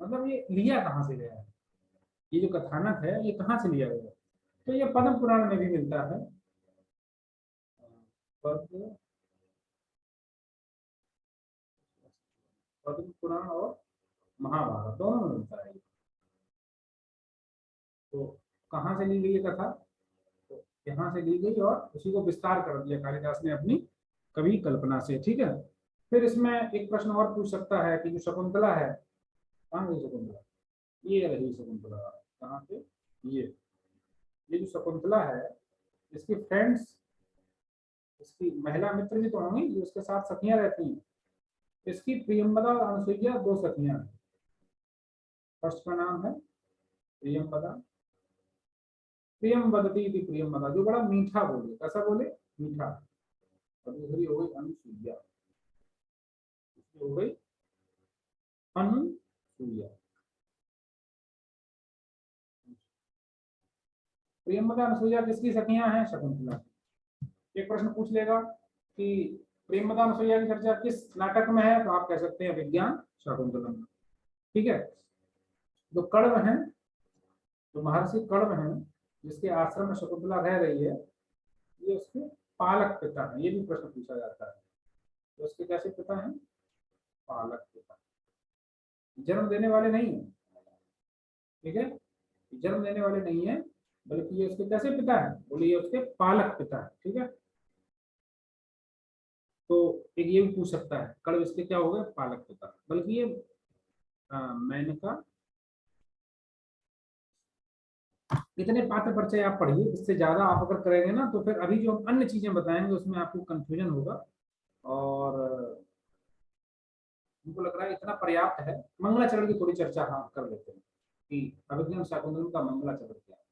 [SPEAKER 1] मतलब ये लिया कहाँ से गया है, ये जो कथानक है ये कहाँ से लिया गया है? तो ये पद्म पुराण में भी मिलता है। पद्म पद्म पुराण और महाभारत दोनों में मिलता है। तो कहाँ से ली गई ये कथा? तो यहाँ से ली गई और उसी को विस्तार कर दिया कालिदास ने अपनी कवि कल्पना से। ठीक है। फिर इसमें एक प्रश्न और पूछ सकता है कि जो शकुंतला है, कहाँ गई शकुंतला? ये रही शकुंतला। कहाँ पे? ये जो शकुंतला है, इसकी फ्रेंड्स, इसकी महिला मित्र भी तो होंगी जो उसके साथ सखियां रहती हैं। इसकी प्रियंवदा और अनुसुईया दो सखियां हैं। फर्स्ट का नाम है प्रियंवदा। प्रियंवदती थी प्रियंवदा, जो बड़ा मीठा बोले। कैसा बोले? मीठा। और दूसरी हो गई अनुसुईया, हो गई अनुसुईया। प्रियंवदा अनुसुईया किसकी सखियां हैं? शकुंतला। एक प्रश्न पूछ लेगा कि प्रेमवदा अनुसुईया की चर्चा किस नाटक में है, तो आप कह सकते हैं विज्ञान शाकुंतलम। ठीक है। जो कण्व है, जो महर्षि कण्व है, जिसके आश्रम में शकुंतला रह रही है, ये उसके पालक पिता है। ये भी प्रश्न पूछा जाता है। तो उसके कैसे पिता है? पालक पिता। जन्म देने वाले नहीं है। ठीक है। जन्म देने वाले नहीं है, बल्कि ये उसके कैसे पिता है? बोले ये उसके पालक पिता है। ठीक है। तो एक ये भी पूछ सकता है, कण्व इसके क्या हो गए? पालक पिता। बल्कि ये मेनका इतने पाठ परिचय आप पढ़िए, इससे ज्यादा आप अगर करेंगे ना तो फिर अभी जो हम अन्य चीजें बताएंगे उसमें आपको कंफ्यूजन होगा। और हमको लग रहा है इतना पर्याप्त है। मंगलाचरण की थोड़ी चर्चा हाँ कर लेते हैं कि अभिज्ञान शाकुंतलम का मंगलाचरण क्या है।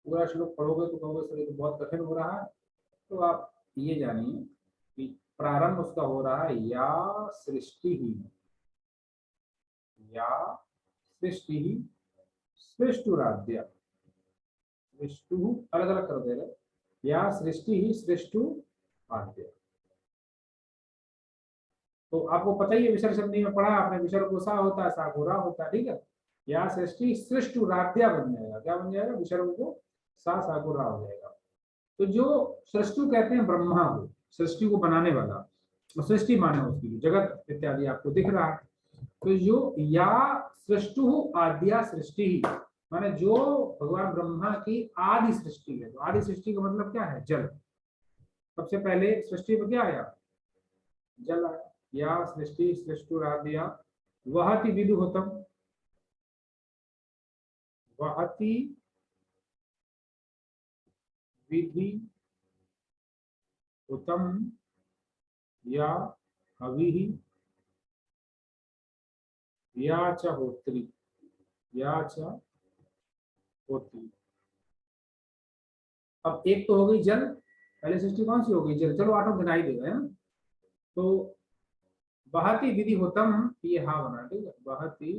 [SPEAKER 1] पूरा श्लोक पढ़ोगे तो कहोगे सर ये तो बहुत कठिन हो रहा है। तो आप ये जानिए कि प्रारंभ उसका हो रहा है या सृष्टि ही, या सृष्टि ही सृष्टुराद्या, सृष्टु अलग अलग कर दे रहे, या सृष्टि ही सृष्टु आद्या। तो आपको पता ही है, विसर्ग संधि में पढ़ा आपने, विसर्ग को सा होता है, सा को रा होता है, ठीक है। या सृष्टि सृष्टुराद्या बन जाएगा, क्या बन जाएगा, विसर्ग को सा को रा हो जाएगा। तो जो सृष्टु कहते हैं ब्रह्मा को, सृष्टि को बनाने वाला, सृष्टि माने उसकी जगत इत्यादि आपको दिख रहा है। तो जो या सृष्टु आद्या सृष्टि ही, माने जो भगवान ब्रह्मा की आदि सृष्टि है। तो आदि सृष्टि का मतलब क्या है, जल। सबसे पहले सृष्टि में क्या आया, जल आया। या सृष्टि सृष्टुराद्या वहति विदुहतम, वहति विधि उत्तम, या हवि, या च होत्री, या च होत्री। अब एक तो हो गई जल, पहले सृष्टि कौन सी हो गई, जल। चलो आठों गिनाई देगा, है ना। तो बहती विधि होतम, ये हा बना, ठीक है, बहती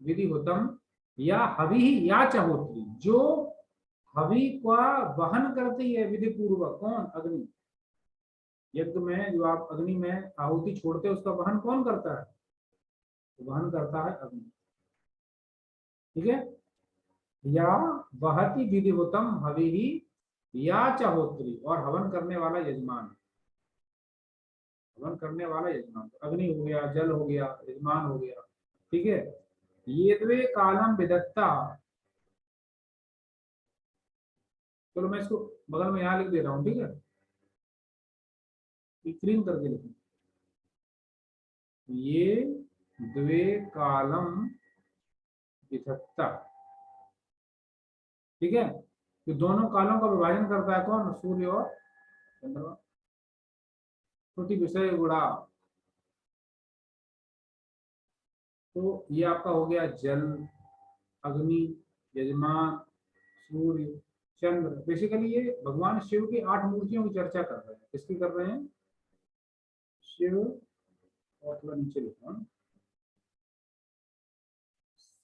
[SPEAKER 1] विधि होतम, या हवि या च होत्री, जो हवि का वहन करती है विधि पूर्वक, कौन, अग्नि। यज्ञ में जो आप अग्नि में आहुति छोड़ते हैं उसका वहन कौन करता है, वहन करता है अग्नि, ठीक है। या वहति विधिवतम हविहि या च होत्री, और हवन करने वाला यजमान, हवन करने वाला यजमान, अग्नि हो गया, जल हो गया, यजमान हो गया, ठीक है। ये द्वे कालम विदत्ता, चलो मैं इसको बगल में यहाँ लिख दे रहा हूँ, ठीक है, क्लीन करके लिखूं। ये द्वे कालम विधत्ता, ठीक है। तो दोनों कालों का विभाजन करता है कौन, सूर्य और चंद्रमा। छोटी विषय गुणा, तो ये आपका हो गया जल, अग्नि, यजमान, सूर्य, चंद्र। बेसिकली ये भगवान शिव की 8 मूर्तियों की चर्चा कर रहे हैं। किसकी कर रहे हैं, शिव, और थोड़ा नीचे लिखा,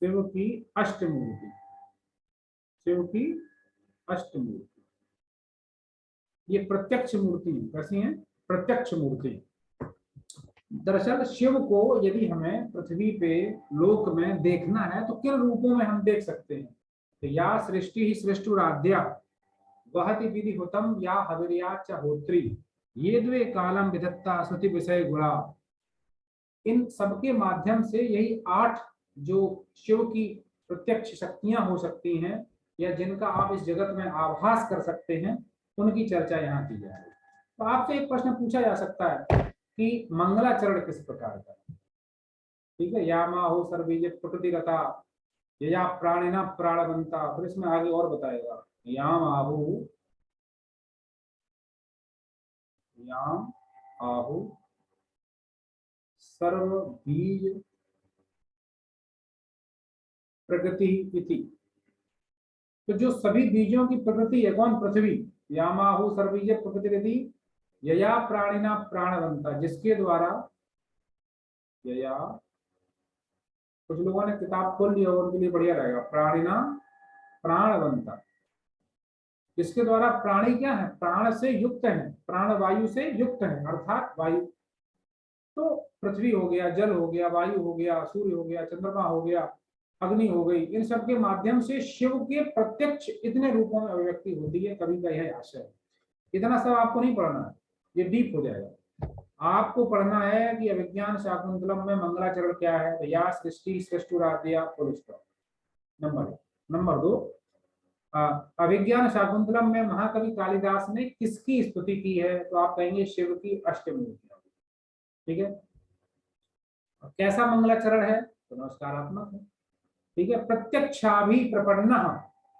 [SPEAKER 1] शिव की अष्टमूर्ति, शिव की अष्टमूर्ति। ये प्रत्यक्ष मूर्ति है, कैसी है, प्रत्यक्ष मूर्ति। दरअसल शिव को यदि हमें पृथ्वी पे लोक में देखना है तो किन रूपों में हम देख सकते हैं। तो या सृष्टि ही सृष्टुराद्या वहति विधि हुतम, या हविर्या च होत्री, ये द्वे कालम विधत्ता श्रुति विषय गुणा। इन सबके माध्यम से यही 8 जो शिव की प्रत्यक्ष शक्तियां हो सकती हैं, या जिनका आप इस जगत में आभास कर सकते हैं, उनकी चर्चा यहाँ की जाएगी। तो आपसे एक प्रश्न पूछा जा सकता है कि मंगलाचरण किस प्रकार का, ठीक है। या माहो सर्वबीज प्रकृतिगता, या प्राणिना प्राणवंता, फिर इसमें आगे और बताएगा, याम आहु, याम आहु सर्व बीज प्रकृति इति। तो जो सभी बीजों की प्रकृति है कौन, पृथ्वी। यामाहु सर्वबीज प्रकृति, यया प्राणिना प्राणवंता, जिसके द्वारा, यया, कुछ लोगों ने किताब खोल लिया उनके लिए बढ़िया रहेगा, प्राणिना प्राणवंता, जिसके द्वारा प्राणी क्या है, प्राण से युक्त है, प्राण वायु से युक्त है, अर्थात वायु। तो पृथ्वी हो गया, जल हो गया, वायु हो गया, सूर्य हो गया, चंद्रमा हो गया, अग्नि हो गई, इन सब के माध्यम से शिव के प्रत्यक्ष इतने रूपों में अभिव्यक्ति होती है। कभी का यह आशय है। इतना सब आपको नहीं पढ़ना है, ये डीप हो जाएगा। आपको पढ़ना है कि अभिज्ञान शाकुंतलम में मंगलाचरण क्या है, तो या सृष्टि सृष्टुराद्या फुल स्टॉप, नंबर 1। नंबर 2, अभिज्ञान शाकुंतलम में महाकवि कालिदास ने किसकी स्तुति की है, तो आप कहेंगे शिव की अष्टमूर्तियां, ठीक है। कैसा मंगलाचरण है, तो नमस्कारात्मक है, ठीक है। प्रत्यक्षाभि प्रपन्न,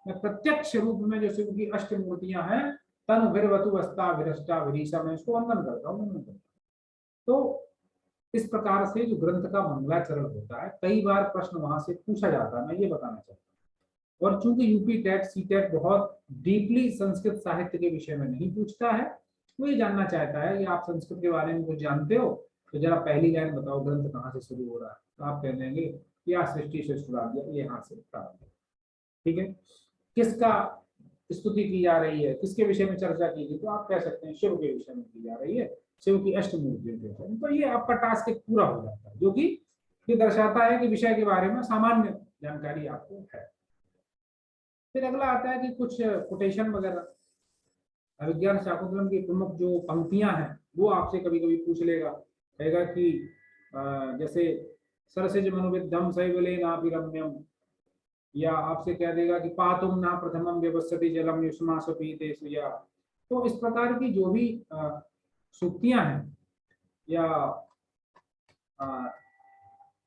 [SPEAKER 1] मैं प्रत्यक्ष रूप में जो शिव की अष्ट मूर्तियां हैं तनु वीरवतु अस्ता विरष्टा विरीशा, मैं इसको वंदन करता हूँ, नमन करता हूँ। तो इस प्रकार से जो ग्रंथ का मंगलाचरण होता है, कई बार प्रश्न वहां से पूछा जाता है, मैं ये बताना चाहता हूँ। और चूंकि यूपी टेट सी टेट बहुत डीपली संस्कृत साहित्य के विषय में नहीं पूछता है, वो ये जानना चाहता है कि आप संस्कृत के बारे में कुछ जानते हो, तो जरा पहली लाइन बताओ, ग्रंथ कहाँ से शुरू हो रहा है, तो आप कह देंगे कि या सृष्टि से शुरू दिया, ये यहाँ से प्रारंभ। ठीक है, किसका स्तुति की जा रही है, किसके विषय में चर्चा की गई, तो आप कह सकते हैं शिव के विषय में की जा रही है, शिव की अष्टमूर्तियों के विषय में। तो ये आपका टास्क एक पूरा हो जाता है, जो कि ये दर्शाता है कि विषय के बारे में सामान्य जानकारी आपको है। फिर अगला आता है कि कुछ कोटेशन वगैरह, अभिज्ञान शाकुंतलम की प्रमुख जो पंक्तियां हैं वो आपसे कभी कभी पूछ लेगा, कहेगा कि जैसे सरसिज मनोविद्धम शैवले नाभिरम्यम, या आपसे कह देगा कि पातुम ना प्रथमम व्यवस्थिति जलम युष्मा सपीतेषु, या तो इस प्रकार की जो भी सूक्तियां हैं, या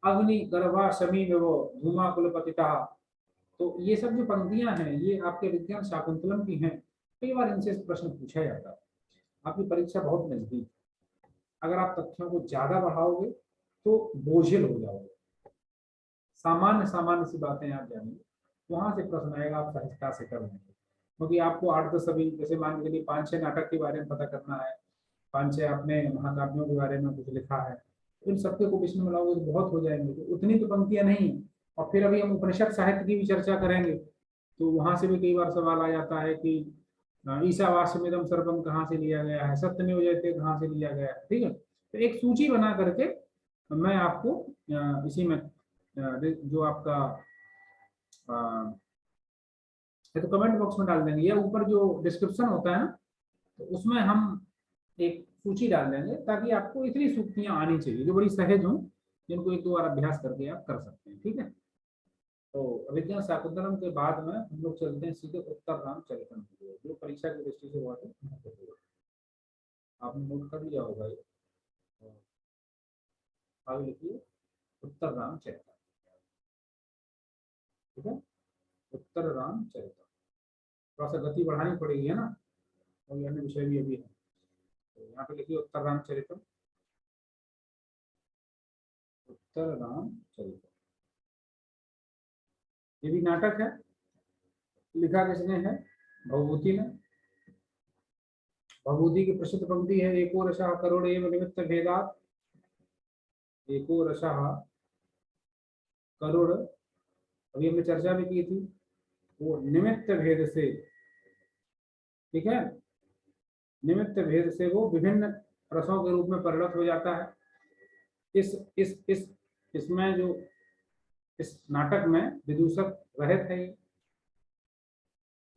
[SPEAKER 1] अग्नि गर्भा शमी में वो धूमा कुलपतिता, तो ये सब जो पंक्तियां हैं ये आपके विज्ञान शाकुंतलम की हैं। कई बार इनसे प्रश्न पूछा जाता है। आपकी परीक्षा बहुत नजदीक, अगर आप तथ्यों को ज्यादा बढ़ाओगे तो बोझिल हो जाओगे, सामान्य सामान्य सी बातें आप जानेंगे, वहां से प्रश्न आएगा, आप सहजता से कर लेंगे। क्योंकि आपको 8-10 अभी जैसे मान के चलिए 5-6 नाटक के बारे में पता करना है, 5-6 आपने महाकाव्यों के बारे में कुछ लिखा है, इन सबके को बीच में मिलाओगे तो बहुत हो जाएंगे, तो उतनी तो पंक्तियां नहीं है। और फिर अभी हम उपनिषद साहित्य की भी चर्चा करेंगे, तो वहां से भी कई बार सवाल आ जाता है कि ईशावास्यमिदं सर्वम कहाँ से लिया गया है, सत्यमेव जयते कहाँ से लिया गया है। ठीक है, तो एक सूची बना करके मैं आपको इसी में जो आपका तो कमेंट बॉक्स में डाल देंगे, या ऊपर जो डिस्क्रिप्शन होता है ना, तो उसमें हम एक सूची डाल देंगे, ताकि आपको इतनी सूक्तियां आनी चाहिए जो बड़ी सहज हों, जिनको एक दो बार अभ्यास करके आप कर सकते हैं। ठीक है, तो अभिज्ञान शाकुंतलम के बाद में हम लोग चलते हैं सीधे उत्तर रामचरितम की ओर, जो परीक्षा की दृष्टि से बहुत ही महत्वपूर्ण, आपने नोट कर लिया होगा ये। आगे लिखिए उत्तर रामचरितम। ठीक है, उत्तर रामचरितम, थोड़ा सा गति बढ़ानी पड़ेगी है ना, और अन्य विषय भी अभी है। तो यहाँ पे लिखिए उत्तर रामचरितम, उत्तर रामचरितम। ये भी नाटक है, लिखा किसने है, भवभूति ने। भवभूति की प्रसिद्ध पंक्ति है, एको रसः करुण एव निमित्त भेदात्, एको रसः करुण, अभी हमने चर्चा भी की थी, वो निमित्त भेद से, ठीक है, निमित्त भेद से वो विभिन्न रसों के रूप में परिणत हो जाता है। इसमें जो इस नाटक में विदूषक रहित है,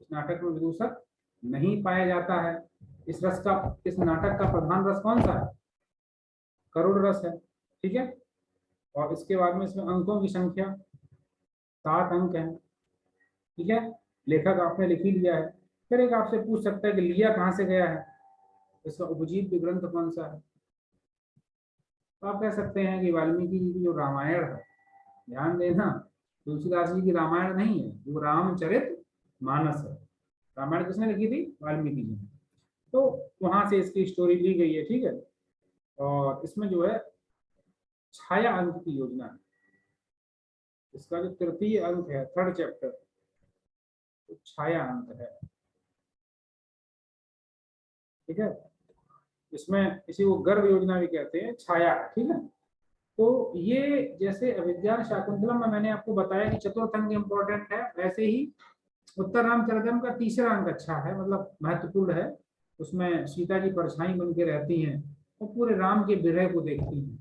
[SPEAKER 1] इस नाटक में विदूषक नहीं पाया जाता है। इस नाटक का प्रधान रस कौन सा है, करुण रस है। ठीक है, और इसके बाद में इसमें अंकों की संख्या 7 अंक है। ठीक है, लेखक आपने लिख ही लिया है। फिर एक आपसे पूछ सकता है कि लिया कहाँ से गया है, इसका उपजीव्य ग्रंथ कौन सा है, तो आप कह सकते हैं कि वाल्मीकि जी की जो रामायण है, ध्यान देना, तुलसीदास जी की रामायण नहीं है, वो रामचरित मानस है। रामायण किसने लिखी थी, वाल्मीकि जी ने। तो वहां से इसकी स्टोरी ली गई है। ठीक है, और इसमें जो है छाया अंक की योजना है, इसका जो तृतीय अंक है, 3rd चैप्टर, तो छाया अंक है। ठीक है, इसमें इसी को गर्भ योजना भी कहते हैं, छाया। ठीक है, तो ये जैसे अभिज्ञान शाकुंतलम में मैंने आपको बताया कि चतुर्थ अंक इंपॉर्टेंट है, वैसे ही उत्तर रामचरितम का तीसरा अंक अच्छा है, मतलब महत्वपूर्ण है। उसमें सीता जी परछाई बन के रहती हैं और पूरे राम के विरह को देखती हैं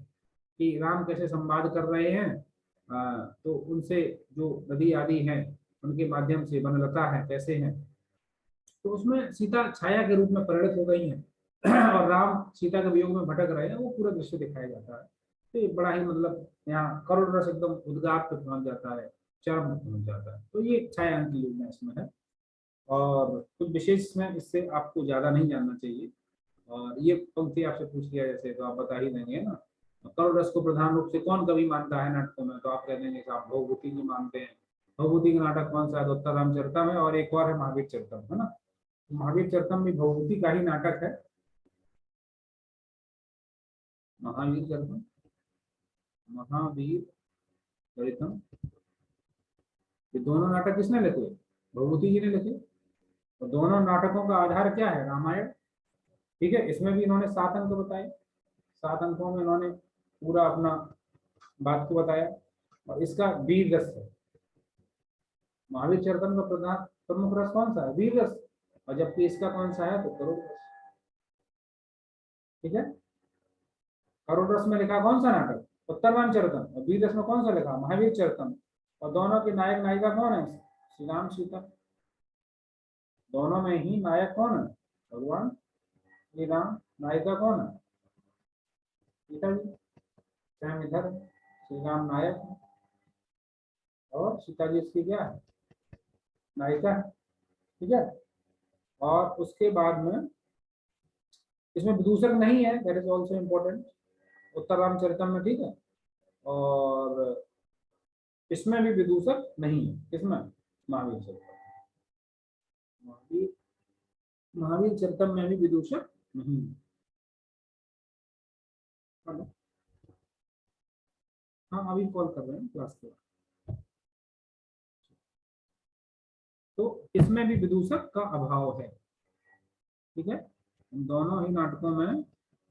[SPEAKER 1] कि राम कैसे संवाद कर रहे हैं, तो उनसे जो नदी आदि हैं उनके माध्यम से वनलता है कैसे हैं, तो उसमें सीता छाया के रूप में परिणत हो गई हैं और राम सीता के वियोग में भटक रहे हैं, वो पूरा दृश्य दिखाया जाता है। तो ये बड़ा ही मतलब यहाँ करुण रस एकदम उद्गार पे पहुंच जाता है, चरम पे पहुंच जाता है। तो ये छाया की योजना इसमें है, और कुछ विशेष में इससे आपको ज्यादा नहीं जानना चाहिए। और ये पंक्ति आपसे पूछ लिया जैसे, तो आप बता ही देंगे ना, करुण रस को प्रधान रूप से कौन कवि मानता है नाटकों में, तो आप कह देंगे कि आप भवभूति जी मानते हैं। भभूति का नाटक कौन सा है? तो उत्तर रामचरितम है, और एक और है महावीर चरितम, है ना। महावीर चरितम भी भभूति का ही नाटक है। महावीर चरितम, महावीर चरितम, ये दोनों नाटक किसने लिखे? भभूति जी ने लिखे। तो दोनों नाटकों का आधार क्या है? रामायण। ठीक है, इसमें भी इन्होंने 7 अंक बताए, 7 अंकों में इन्होंने पूरा अपना बात को बताया, और इसका वीर रस है। महावीर चरितम का प्रधान प्रमुख रस कौन सा है? वीर रस। और जबकि इसका कौन सा है? तो करुण रस। ठीक है, करुण रस में लिखा कौन सा नाटक? उत्तर रामचरितम। और वीर रस में कौन सा लिखा? महावीर चरितम। और दोनों के नायक नायिका कौन है? श्री राम सीता। दोनों में ही नायक कौन है? भगवान श्री राम। नायिका कौन है? सीता जी। स्वयं इधर श्री राम नायक है, और सीता जी इसकी क्या है? नायिका है। ठीक है, और उसके बाद में इसमें विदूषक नहीं है, दैट इज ऑल्सो इम्पोर्टेंट, उत्तर रामचरितम में। ठीक है, और इसमें भी विदूषक नहीं है। किसमें? महावीर चरितम। महावीर महावीर चरितम में भी विदूषक नहीं है। हाँ, अभी कॉल कर रहे हैं क्लास के बाद। तो इसमें भी विदूषक का अभाव है। ठीक है, इन दोनों ही नाटकों में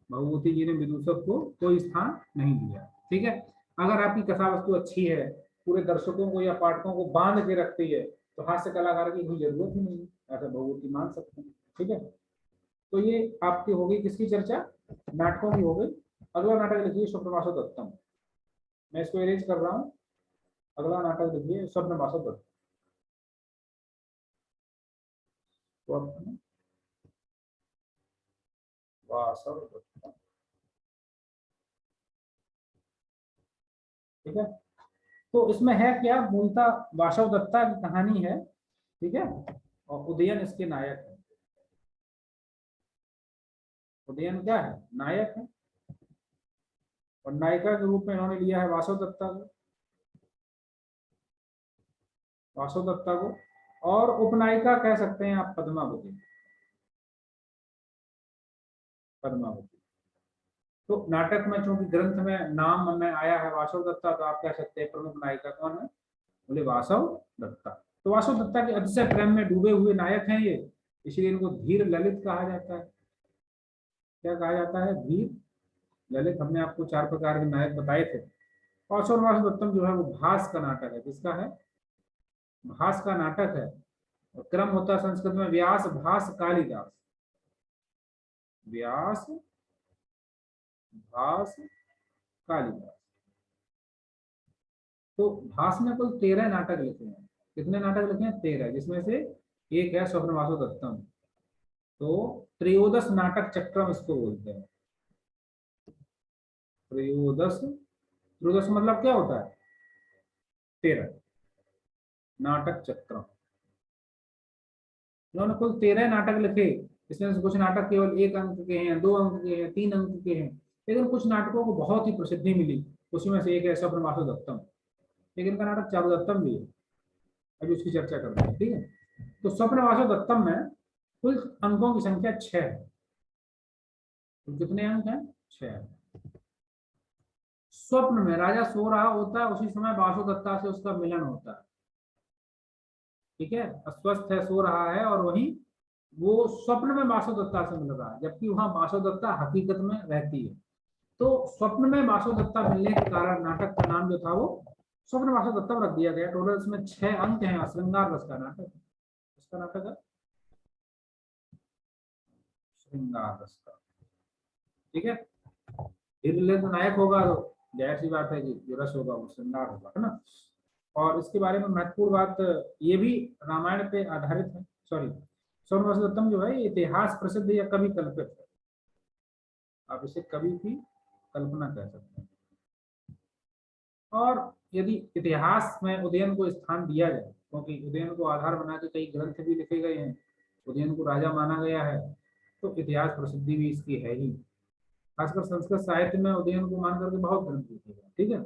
[SPEAKER 1] भभूति जी ने विदूषक को कोई स्थान नहीं दिया। ठीक है, अगर आपकी कथा वस्तु अच्छी है, पूरे दर्शकों को या पाठकों को बांध के रखती है, तो हास्य कलाकार की कोई जरूरत ही नहीं, ऐसा भभूति मान सकते हैं। ठीक है, तो ये आपकी हो गई किसकी चर्चा? नाटकों की हो गई। अगला नाटक लिखिए स्वप्नवासो दत्तम। मैं इसको अरेंज कर रहा हूँ। अगला नाटक लिखिए स्वप्नवासो दत्तम। ठीक है, तो इसमें है क्या? मूलतः वासव दत्ता की कहानी है। ठीक है, और उदयन इसके नायक है। उदयन क्या है? नायक है, और नायिका के रूप में इन्होंने लिया है वासव दत्ता को। वासव दत्ता को, और उपनायिका कह सकते हैं आप पद्मावती। पद्मावती। तो नाटक में चूंकि ग्रंथ में नाम में आया है वासव दत्ता, तो आप कह सकते हैं प्रमुख नायिका कौन है? बोले वासव दत्ता। तो वासव दत्ता के अतिशय प्रेम में डूबे हुए नायक हैं ये, इसलिए इनको धीर ललित कहा जाता है। क्या कहा जाता है? धीर ललित। हमने आपको 4 प्रकार के नायक बताए थे। वासव दत्तम जो है वो भास का नाटक है। किसका है? भास का नाटक है। और क्रम होता है संस्कृत में व्यास, भास, कालिदास। व्यास, भास, कालिदास। तो भास ने कुल 13 नाटक लिखे हैं। कितने नाटक लिखे हैं? 13, जिसमें से एक है स्वप्नवासो दत्तम। तो त्रयोदश नाटक चक्रम इसको बोलते हैं। त्रयोदश, त्रयोदश मतलब क्या होता है? 13 नाटक चक्रम। इन्होंने कुल 13 नाटक लिखे। इसमें से कुछ नाटक केवल 1 अंक के हैं, 2 अंक के हैं, 3 अंक के हैं, लेकिन कुछ नाटकों को बहुत ही प्रसिद्धि मिली। उसमें से एक है स्वप्नवासो दत्तम। लेकिन इनका नाटक चारुदत्तम भी है, अभी उसकी चर्चा करते हैं। ठीक है, तो स्वप्नवासो दत्तम में कुल अंकों की संख्या 6 है। तो कितने अंक हैं? 6। स्वप्न में राजा सो रहा होता है, उसी समय वासु दत्ता से उसका मिलन होता है। ठीक है, अस्वस्थ है, सो रहा है, और वहीं वो स्वप्न में वासु दत्ता से मिल रहा है, जबकि वहां वासु दत्ता हकीकत में रहती है। तो स्वप्न में वासु दत्ता मिलने के कारण नाटक का नाम जो था वो स्वप्न वासु दत्तम रख दिया गया। टोटल इसमें 6 अंक हैं। श्रृंगार रस का नाटक, इसका नाटक है श्रृंगार रस का। ठीक है, धीरे तो नायक होगा, तो जाहिर सी बात है कि जो रस होगा वो श्रृंगार होगा, है ना। और इसके बारे में महत्वपूर्ण बात ये भी रामायण पे आधारित है। सॉरी, स्वप्न दत्तम जो है इतिहास प्रसिद्ध या कवि कल्पित है। आप इसे कवि की कल्पना कह सकते हैं। और यदि इतिहास में उदयन को स्थान दिया जाए, क्योंकि उदयन को आधार बना के कई ग्रंथ भी लिखे गए हैं, उदयन को राजा माना गया है, तो इतिहास प्रसिद्धि भी इसकी है ही। खासकर संस्कृत साहित्य में उदयन को मान करके बहुत ग्रंथ लिखे गए। ठीक है,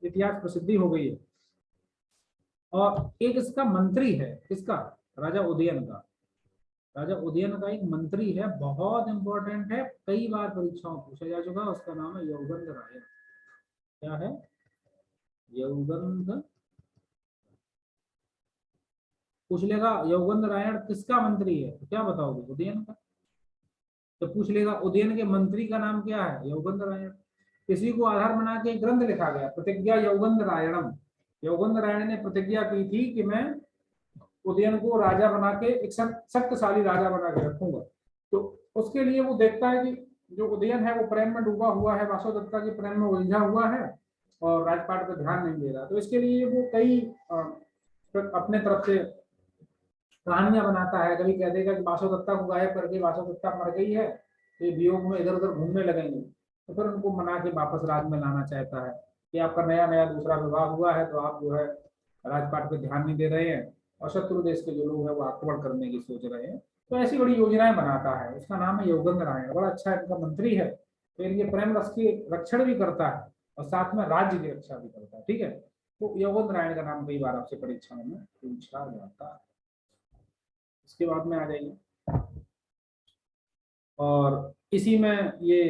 [SPEAKER 1] इतिहास प्रसिद्धि हो गई है। और एक इसका मंत्री है, किसका, राजा उदयन का। राजा उदयन का एक मंत्री है, बहुत इंपॉर्टेंट है, कई बार परीक्षाओं में पूछा जा चुका है, उसका नाम है यौगंध राय। क्या है, यौगंध, पूछ लेगा यौगंध रायण किसका मंत्री है, तो क्या बताओगे, उदयन का। तो पूछ लेगा उदयन के मंत्री का नाम क्या है, यौगंध रायण। इसी को आधार बना के एक ग्रंथ लिखा गया, प्रतिज्ञा यौगंध रायणम। यौगंध रायण ने प्रतिज्ञा की थी कि मैं उदयन को राजा बना के, एक शक्तिशाली राजा बना के रखूंगा। तो उसके लिए वो देखता है कि जो उदयन है वो प्रेम में डूबा हुआ है, वासुदेवता के प्रेम में उलझा हुआ है और राजपाट पर ध्यान नहीं दे रहा। तो इसके लिए वो कई अपने तरफ से कहानियां बनाता है। कभी कह देगा कि वासुदेवता को गायब करके वासुदेवता मर गई है, तो ये वियोग में इधर उधर घूमने लगेंगे, तो फिर उनको मना के वापस राज में लाना चाहता है कि आपका नया नया दूसरा विवाह हुआ है, तो आप जो है राजपाट पे ध्यान नहीं दे रहे हैं और शत्रु देश के जो लोग हैं वो आक्रमण करने की सोच रहे हैं। तो ऐसी बड़ी योजनाएं बनाता है। उसका नाम है यौगंध रायण, बड़ा अच्छा इनका मंत्री है। तो इनके प्रेम रस की रक्षण भी करता है और साथ में राज्य की रक्षा भी करता है। ठीक है, तो यौगंध रायण का नाम कई बार आपसे परीक्षाओं में पूछा जाता है। इसके बाद में आ जाइए, और इसी में ये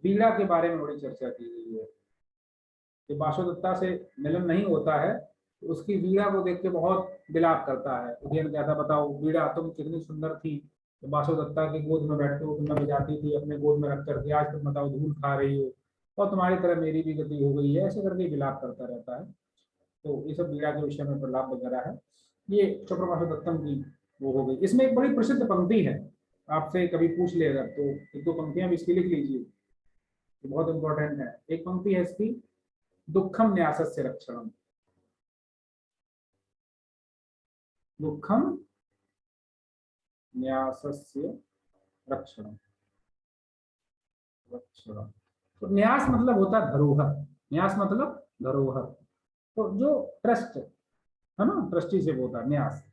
[SPEAKER 1] बीड़ा के बारे में बड़ी चर्चा की गई है कि वासुदेवता से मिलन नहीं होता है, तो उसकी बीड़ा को देख के बहुत विलाप करता है। उदयन कहता, बताओ बीड़ा तुम कितनी सुंदर थी, तो वासुदेवता की गोद में बैठ के वो तुम्हें बजाती थी, अपने गोद में रख करके, आज तुम बताओ धूल खा रही हो और तुम्हारी तरह मेरी भी गति हो गई है, ऐसे करके विलाप करता रहता है। तो ये सब बीड़ा के विषय में प्रलाप वगैरह है। ये चक्रवासु दत्तम की वो हो गई। इसमें एक बड़ी प्रसिद्ध पंक्ति है, आपसे कभी पूछ लेगा तो एक दो पंक्तियां भी इसकी लिख लीजिए, बहुत इंपॉर्टेंट है। एक पंक्ति है इसकी, दुखम न्यासस्य रक्षणम। दुखम न्यासस्य रक्षणम, रक्षणम। तो न्यास मतलब होता है धरोहर, न्यास मतलब धरोहर। तो जो ट्रस्ट है ना, ट्रस्टी से होता है न्यास।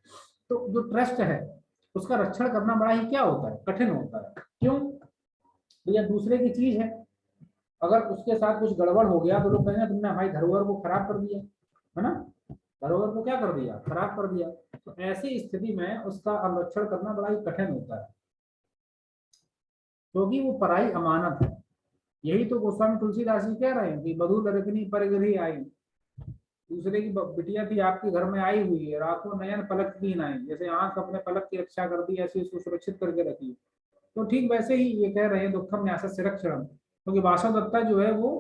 [SPEAKER 1] तो जो ट्रस्ट है उसका रक्षण करना बड़ा ही क्या होता है, कठिन होता है। क्यों, तो यह दूसरे की चीज है, अगर उसके साथ कुछ गड़बड़ हो गया तो लोग कहेंगे तुमने हमारी धरोहर को खराब कर दिया, है ना, धरोहर को क्या कर दिया, खराब कर दिया। तो ऐसी स्थिति में उसका संरक्षण करना बड़ा ही कठिन होता है, क्योंकि वो पराई अमानत है। यही तो गोस्वामी तुलसीदास जी कह रहे हैं कि बधू लड़कनी परगरी आई, दूसरे की बिटिया थी आपके घर में आई हुई है, रातों नयन पलक की नाई, जैसे आंख अपने पलक की रक्षा कर दी ऐसे उसको सुरक्षित करके रखी। तो ठीक वैसे ही ये कह रहे हैं दुखम न्यास से रक्षण, क्योंकि वासवदत्ता जो है वो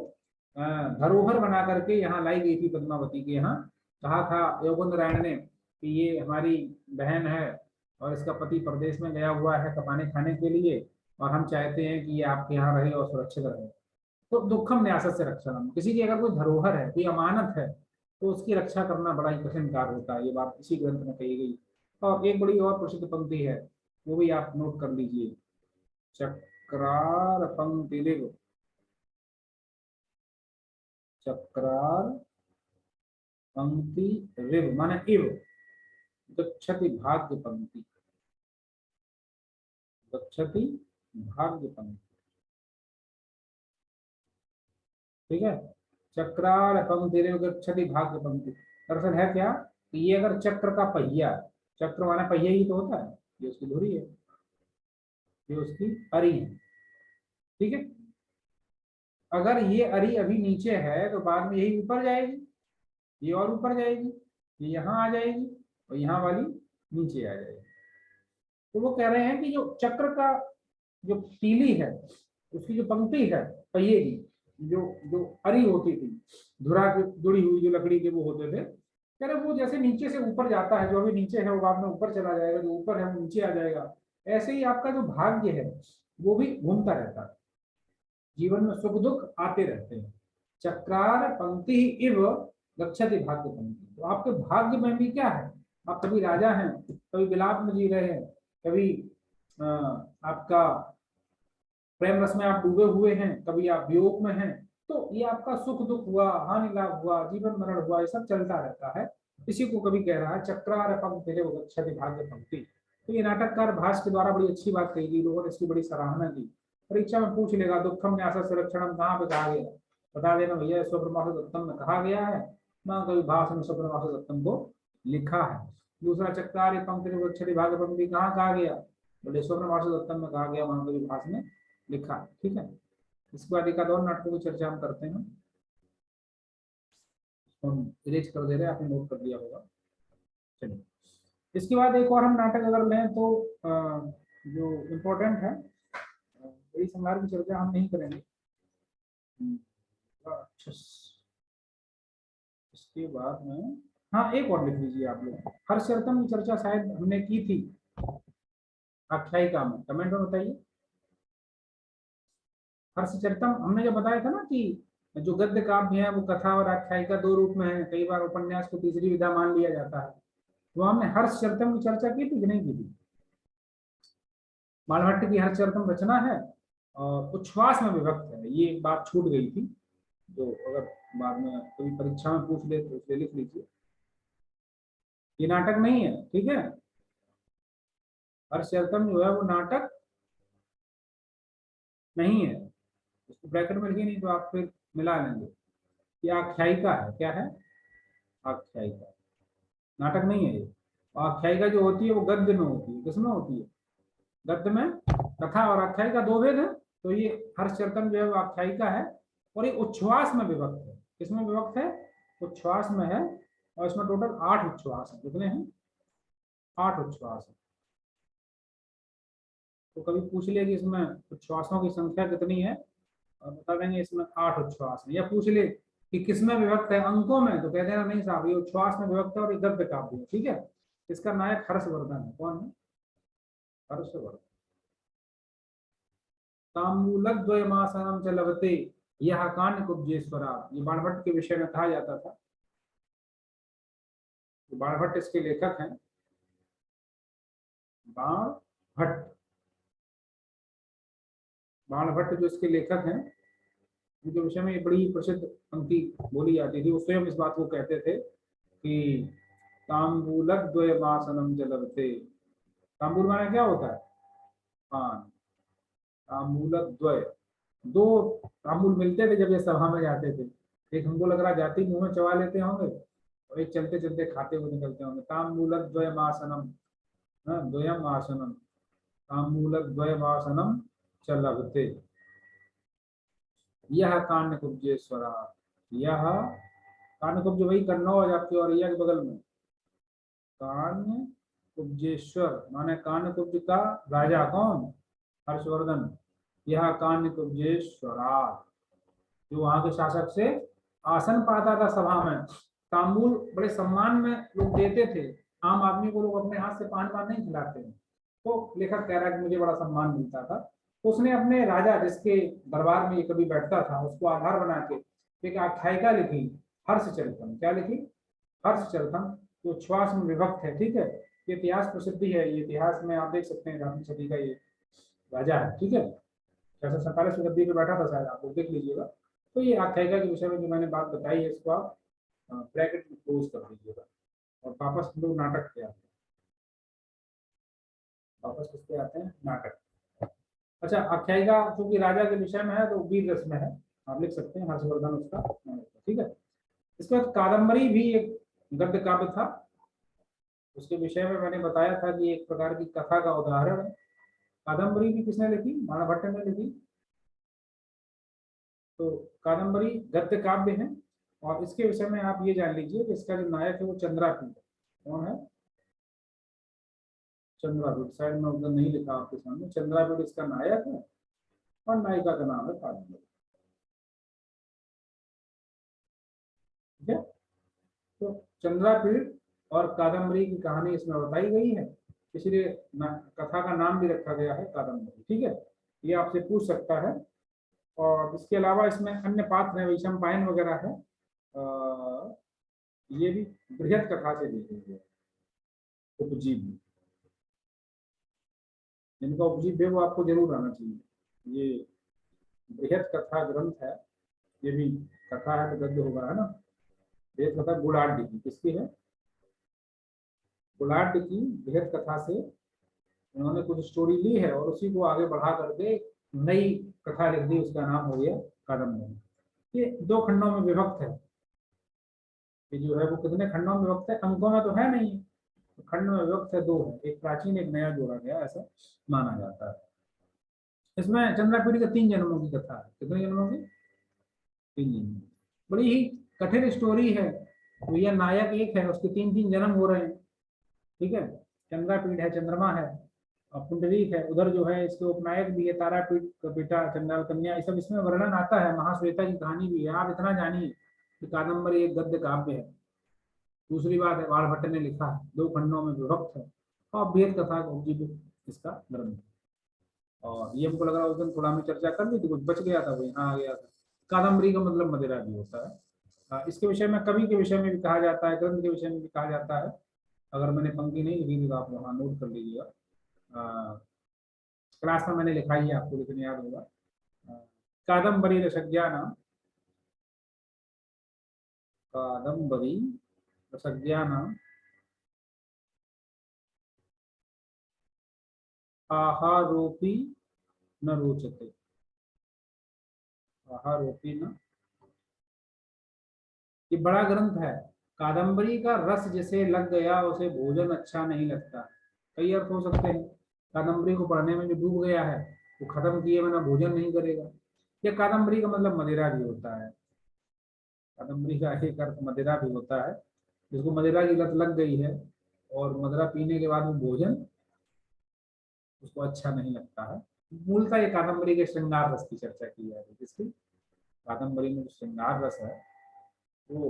[SPEAKER 1] धरोहर बना करके यहाँ लाई गई थी पद्मावती के यहाँ। कहा था यौगंध रायण ने कि ये हमारी बहन है और इसका पति प्रदेश में गया हुआ है कपाने खाने के लिए, और हम चाहते हैं कि ये आपके यहाँ रहे और सुरक्षित रहे। तो दुखम न्यास से रक्षण, किसी की अगर कोई धरोहर है, कोई अमानत है, तो उसकी रक्षा करना बड़ा ही कठिन कार्य होता है। ये बात इसी ग्रंथ में कही गई। और एक बड़ी और प्रसिद्ध पंक्ति है, वो भी आप नोट कर लीजिए, चक्रार पंक्तिलिव, चक्रार पंक्ति रिव माने इव, गच्छति भाग्य पंक्ति, गच्छति भाग्य पंक्ति। ठीक है, चक्रार पंक्ति रिव गच्छति भाग्य पंक्ति। दरअसल है क्या कि ये अगर चक्र का पहिया, चक्र माना पहिया ही तो होता है, ये उसकी धुरी है, ये उसकी अरी है। ठीक है, अगर ये अरी अभी नीचे है तो बाद में यही ऊपर जाएगी, ये और ऊपर जाएगी, ये यहाँ आ जाएगी और यहाँ वाली नीचे आ जाएगी। तो वो कह रहे हैं कि जो चक्र का जो तीली है, उसकी जो पंक्ति है पहिए की, जो जो अरी होती थी, धुरा की जुड़ी हुई जो लकड़ी के वो होते थे, कह रहे वो जैसे नीचे से ऊपर जाता है, जो अभी नीचे है वो बाद में ऊपर चला जाएगा, जो ऊपर है वो नीचे आ जाएगा। ऐसे ही आपका जो भाग्य है वो भी घूमता रहता है, जीवन में सुख दुख आते रहते हैं। चक्रार पंक्ति इव गच्छति भाग्य पंक्ति। तो आपके भाग्य में भी क्या है, आप कभी राजा हैं, कभी विलाप में जी रहे हैं, कभी आपका प्रेम रस में आप डूबे हुए हैं, कभी आप वियोग में हैं। तो ये आपका सुख दुख हुआ, हानि लाभ हुआ, जीवन मरण हुआ, ये सब चलता रहता है। इसी को कभी कह रहा है चक्रार पंक्ति इव गच्छति भाग्य पंक्ति। तो ये नाटककार भास के द्वारा बड़ी अच्छी बात कही गई, लोगों ने इसकी बड़ी सराहना की। परीक्षा में पूछ लेगा दुखम न्यास संरक्षणम कहाँ पे कहा गया, बता देना भैया स्वब्रह्मास्त्र दत्तम में कहा गया है, न कभी भाषण स्वप्नवास दत्तम को लिखा है। दूसरा चक्कार पंक्ति भाग पंक्ति कहाँ कहा गया, बोले स्वप्नवास दत्तम में कहा गया, वहां कभी भाष में लिखा है। ठीक है, इसके बाद एक आध और नाटकों की चर्चा हम करते हैं। हम इरेज कर दे रहे हैं, आपने नोट कर दिया होगा। चलिए, इसके बाद एक और हम नाटक अगर लें तो जो इम्पोर्टेंट है, बड़ी संहार की चर्चा हम नहीं करेंगे। अच्छा, इसके बाद में हाँ एक और लिख लीजिए आप लोग, हर्षचरितम की चर्चा शायद हमने की थी आख्यायिका में, कमेंट में बताइए। हर्षचरितम हमने जो बताया था ना कि जो गद्य काव्य है वो कथा और आख्यायिका दो रूप में है, कई बार उपन्यास को तीसरी विधा मान लिया जाता है। तो हमने हर्षचरितम की चर्चा की थी कि नहीं की थी। मालभट्ट की हर्षचरितम रचना है और उच्छ्वास में विभक्त है, ये एक बात छूट गई थी, जो अगर बाद में कभी परीक्षा में पूछ ले तो उसे लिख लीजिए। ये नाटक नहीं है, ठीक है। हर्षचरितम जो है वो नाटक नहीं है, उसको ब्रैकेट में लिखिए, नहीं तो आप फिर मिला लेंगे। ये आख्यायिका है, क्या है, आख्यायिका, नाटक नहीं है ये। आख्यायिका जो होती है वो गद्य में होती है, किसमें होती है, गद्य में। कथा और आख्यायिका दो भेद है, तो ये हर्षचरितम जो है वो आख्यायिका है, और ये उच्छ्वास में विभक्त है। किसमें विभक्त है, उच्छ्वास में है, और इसमें टोटल 8 उच्छ्वास है। कितने हैं, 8 उच्छ्वास है। तो कभी पूछ ले कि इसमें उच्छ्वासों की संख्या कितनी है, और बता देंगे इसमें 8 उच्छ्वास है। या पूछ ले कि किसमें विभक्त है, अंकों में, तो कह देना नहीं साहब ये उच्छ्वास में विभक्त है और ये गद्य काव्य है। ठीक है, इसका नायक हर्षवर्धन है। कौन है, हर्षवर्धन। ताम्बूलद्वयमासनम च लभते यह कान्य कुब्जेश्वरा, ये बाणभट्ट के विषय में कहा जाता था। बाणभट्ट इसके लेखक हैं, बाणभट्ट। बाणभट्ट जो इसके लेखक हैं, उनके विषय में ये बड़ी प्रसिद्ध पंक्ति बोली जाती थी। वो स्वयं इस बात को कहते थे कि ताम्बूलद्वयमासनम च लभते, ताम्बूल माने क्या होता है, पान। ताम्बूलद्वय, दो ताम्बूल मिलते थे जब ये सभा में जाते थे। एक हमको लग रहा जाति मुंह में चबा लेते होंगे और एक चलते चलते खाते हुए निकलते होंगे। ताम्बूलद्वयमासनम, द्वयम आसनम, ताम्बूलद्वयमासनम च लभते यह कान्य कुब्जेश्वरा। यह कान्य कुब्ज वही कन्नौज आपके औरैया के बगल में, कान्य कुब्जेश्वर माने कान्य कुब्ज का राजा कौन, हर्षवर्धन। यह कान्य कुब्जेश्वरा, जो वहां के शासक से आसन पाता था सभा में। तांबूल बड़े सम्मान में लोग देते थे, आम आदमी को लोग अपने हाथ से पान पान नहीं खिलाते हैं। तो लेखक कह रहा है कि मुझे बड़ा सम्मान मिलता था, तो उसने अपने राजा जिसके दरबार में ये कभी बैठता था उसको आधार बना के एक आख्यायिका लिखी, हर्षचरितम। क्या लिखी, हर्षचरितम, जो उच्छ्वास में विभक्त है। ठीक है, ये इतिहास प्रसिद्धि है, ये इतिहास में आप देख सकते हैं 11वीं सदी का ये राजा है। ठीक है, 647 गद्दी पे बैठा था शायद, आप लोग देख लीजिएगा। तो ये आख्यायिका के विषय में जो मैंने बात बताई है इसको आप ब्रैकेट में क्लोज कर दीजिएगा। और वापस हम लोग नाटक पे आते हैं, वापस किस पे आते हैं, नाटक। अच्छा, आख्यायिका चूंकि राजा के विषय में है तो वीर रस में है, आप लिख सकते हैं हर्षवर्धन उसका नाम है। ठीक है, इसके बाद कादम्बरी भी एक गद्य काव्य था, उसके विषय में मैंने बताया था कि एक प्रकार की कथा का उदाहरण है। कादम्बरी भी किसने लिखी, बाणभट्ट ने लिखी। तो कादम्बरी गद्य काव्य है, और इसके विषय में आप ये जान लीजिए कि इसका जो नायक है वो चंद्रापीठ। कौन है, चंद्रापीठ। शायद मैं उधर नहीं लिखा आपके सामने, चंद्रापीठ इसका नायक है और नायिका का नाम है कादम्बरी। ठीक है, तो चंद्रापीठ और कादम्बरी की कहानी इसमें बताई गई है, इसलिए कथा का नाम भी रखा गया है कादम्बरी। ठीक है, ये आपसे पूछ सकता है। और इसके अलावा इसमें अन्य पात्र हैं, वैशंपायन वगैरह है। ये भी बृहद कथा से ली गई है, उपजीव, जिनका उपजीव है वो आपको जरूर आना चाहिए। ये बृहद कथा ग्रंथ है, ये भी कथा है तो गद्य होगा, है ना। बृहद कथा गुलाढ़ की, किसकी है, गुलाढ़ की बृहद कथा से उन्होंने कुछ स्टोरी ली है और उसी को आगे बढ़ा करके नई कथा लिख दी, उसका नाम हो गया कादम्बरी। ये 2 खंडों में विभक्त है। ये जो है वो कितने खंडों में विभक्त है, अंकों में तो है नहीं, तो खंड में विभक्त है, 2 है, एक प्राचीन एक नया जोड़ा गया, ऐसा माना जाता है। इसमें चंद्रापीढ़ी का 3 जन्मों की कथा है। कितने जन्मों की? 3 जन्मों की। बड़ी ही कठिन स्टोरी है। भैया नायक एक है, उसके 3-3 जन्म हो रहे हैं। ठीक है, चंद्रापीठ है, चंद्रमा है, और पुंडरीक है, उधर जो है इसके उपनायक भी है, तारापीठ का बेटा, चंद्राल कन्या, ये सब इसमें वर्णन आता है। महाश्वेता की कहानी भी है। आप इतना जानिए कि कादम्बरी एक गद्य काव्य है। दूसरी बात है, बाणभट्ट ने लिखा है, 2 खंडों में विभक्त है, और भेद कथा का उपजीवित इसका ग्रंथ है। और ये हमको लग रहा है उस दिन थोड़ा हमें चर्चा कर ली थी, कुछ बच गया था, वही यहाँ आ गया था। कादम्बरी का मतलब मदिरा भी होता है। इसके विषय में, कवि के विषय में भी कहा जाता है, ग्रंथ के विषय में भी कहा जाता है। अगर मैंने पंक्ति नहीं लिखी थी तो आप वहाँ नोट कर लीजिएगा। क्लास में मैंने लिखा ही है, आपको लेकिन याद होगा। कादम्बरी रसज्ञानाम, कादम्बरी रसज्ञानाम आहारोपी न रोचते, आहारोपी न, ये बड़ा ग्रंथ है। कादम्बरी का रस जिसे लग गया उसे भोजन अच्छा नहीं लगता। कई अर्थ हो सकते हैं। कादम्बरी को पढ़ने में जो डूब गया है वो खत्म किए बिना भोजन नहीं करेगा। या कादम्बरी का मतलब मदिरा भी होता है। कादम्बरी का एक अर्थ मदिरा भी होता है, जिसको मदिरा की लत लग गई है और मदिरा पीने के बाद वो भोजन उसको अच्छा नहीं लगता है। मूलतः ये कादम्बरी के श्रृंगार रस की चर्चा की जा रही है। जिसकी कादम्बरी में जो श्रृंगार रस है वो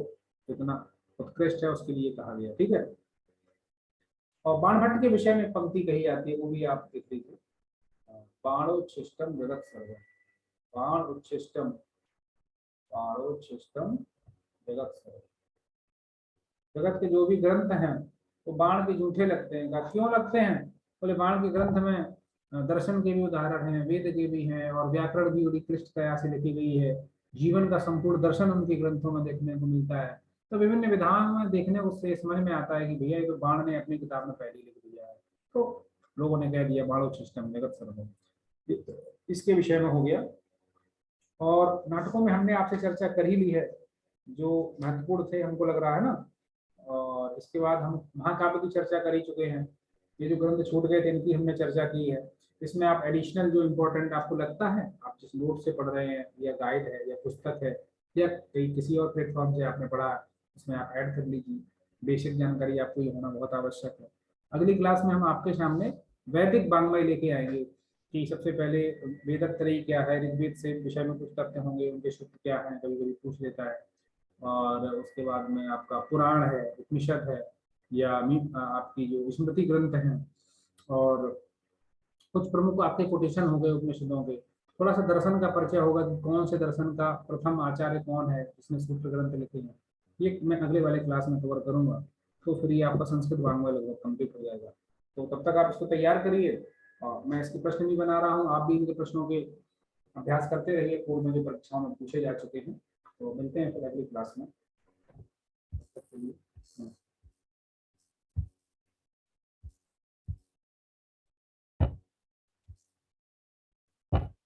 [SPEAKER 1] कितना उत्कृष्ट है उसके लिए कहा गया। ठीक है, और बाणभट्ट के विषय में पंक्ति कही जाती है, वो भी आप देख लीजिए। बाणोच्छिष्टम जगत सर्वम, बाण उच्छिष्टम, बाणोच्छिष्टम जगत सर्वम। जगत के जो भी ग्रंथ हैं वो बाण के जूठे लगते हैं। क्यों लगते हैं? बोले बाण के ग्रंथ में दर्शन के भी उदाहरण हैं, वेद के भी हैं, और व्याकरण भी बड़ी क्लिष्टता से लिखी गई है। जीवन का संपूर्ण दर्शन उनके ग्रंथों में देखने को मिलता है। तो विभिन्न विधाओं में देखने को उससे समझ में आता है कि भैया ये तो बाण ने अपनी किताब में पहले लिख दिया है, तो लोगों ने कह दिया बाणोच्छिष्टम जगत सर्वम। इसके विषय में हो गया। और नाटकों में हमने आपसे चर्चा कर ही ली है, जो महत्वपूर्ण थे हमको लग रहा है ना। और इसके बाद हम महाकाव्य की चर्चा कर ही चुके हैं। ये जो ग्रंथ छूट गए थे इनकी हमने चर्चा की है। इसमें आप एडिशनल जो इम्पोर्टेंट आपको लगता है, आप जिस नोट से पढ़ रहे हैं, या गाइड है, या पुस्तक है, या कहीं किसी और प्लेटफॉर्म से आपने पढ़ा, इसमें आप ऐड कर लीजिए। बेसिक जानकारी आपको ये होना बहुत आवश्यक है। अगली क्लास में हम आपके सामने वैदिक वाङ्मय लेके आएंगे कि सबसे पहले वेदत्रयी क्या है, ऋग्वेद से विषय में कुछ तथ्य होंगे, उनके सूत्र क्या हैं, कभी कभी पूछ लेता है। और उसके बाद में आपका पुराण है, उपनिषद है, या आपकी जो स्मृति ग्रंथ हैं, और कुछ प्रमुख आपके कोटेशन हो गए उपनिषदों के। थोड़ा सा दर्शन का परिचय होगा कि कौन से दर्शन का प्रथम आचार्य कौन है जिसने सूत्र ग्रंथ लिखे हैं, ये मैं अगले वाले क्लास में कवर करूंगा। तो फिर ये आपका संस्कृत वाङ्मय लगभग कंप्लीट हो जाएगा। तो तब तक आप इसको तैयार करिए, और मैं इसके प्रश्न भी बना रहा हूँ, आप भी इनके प्रश्नों के अभ्यास करते रहिए, पूर्व में जो परीक्षाओं में पूछे जा चुके हैं। तो मिलते हैं फिर अगली क्लास में।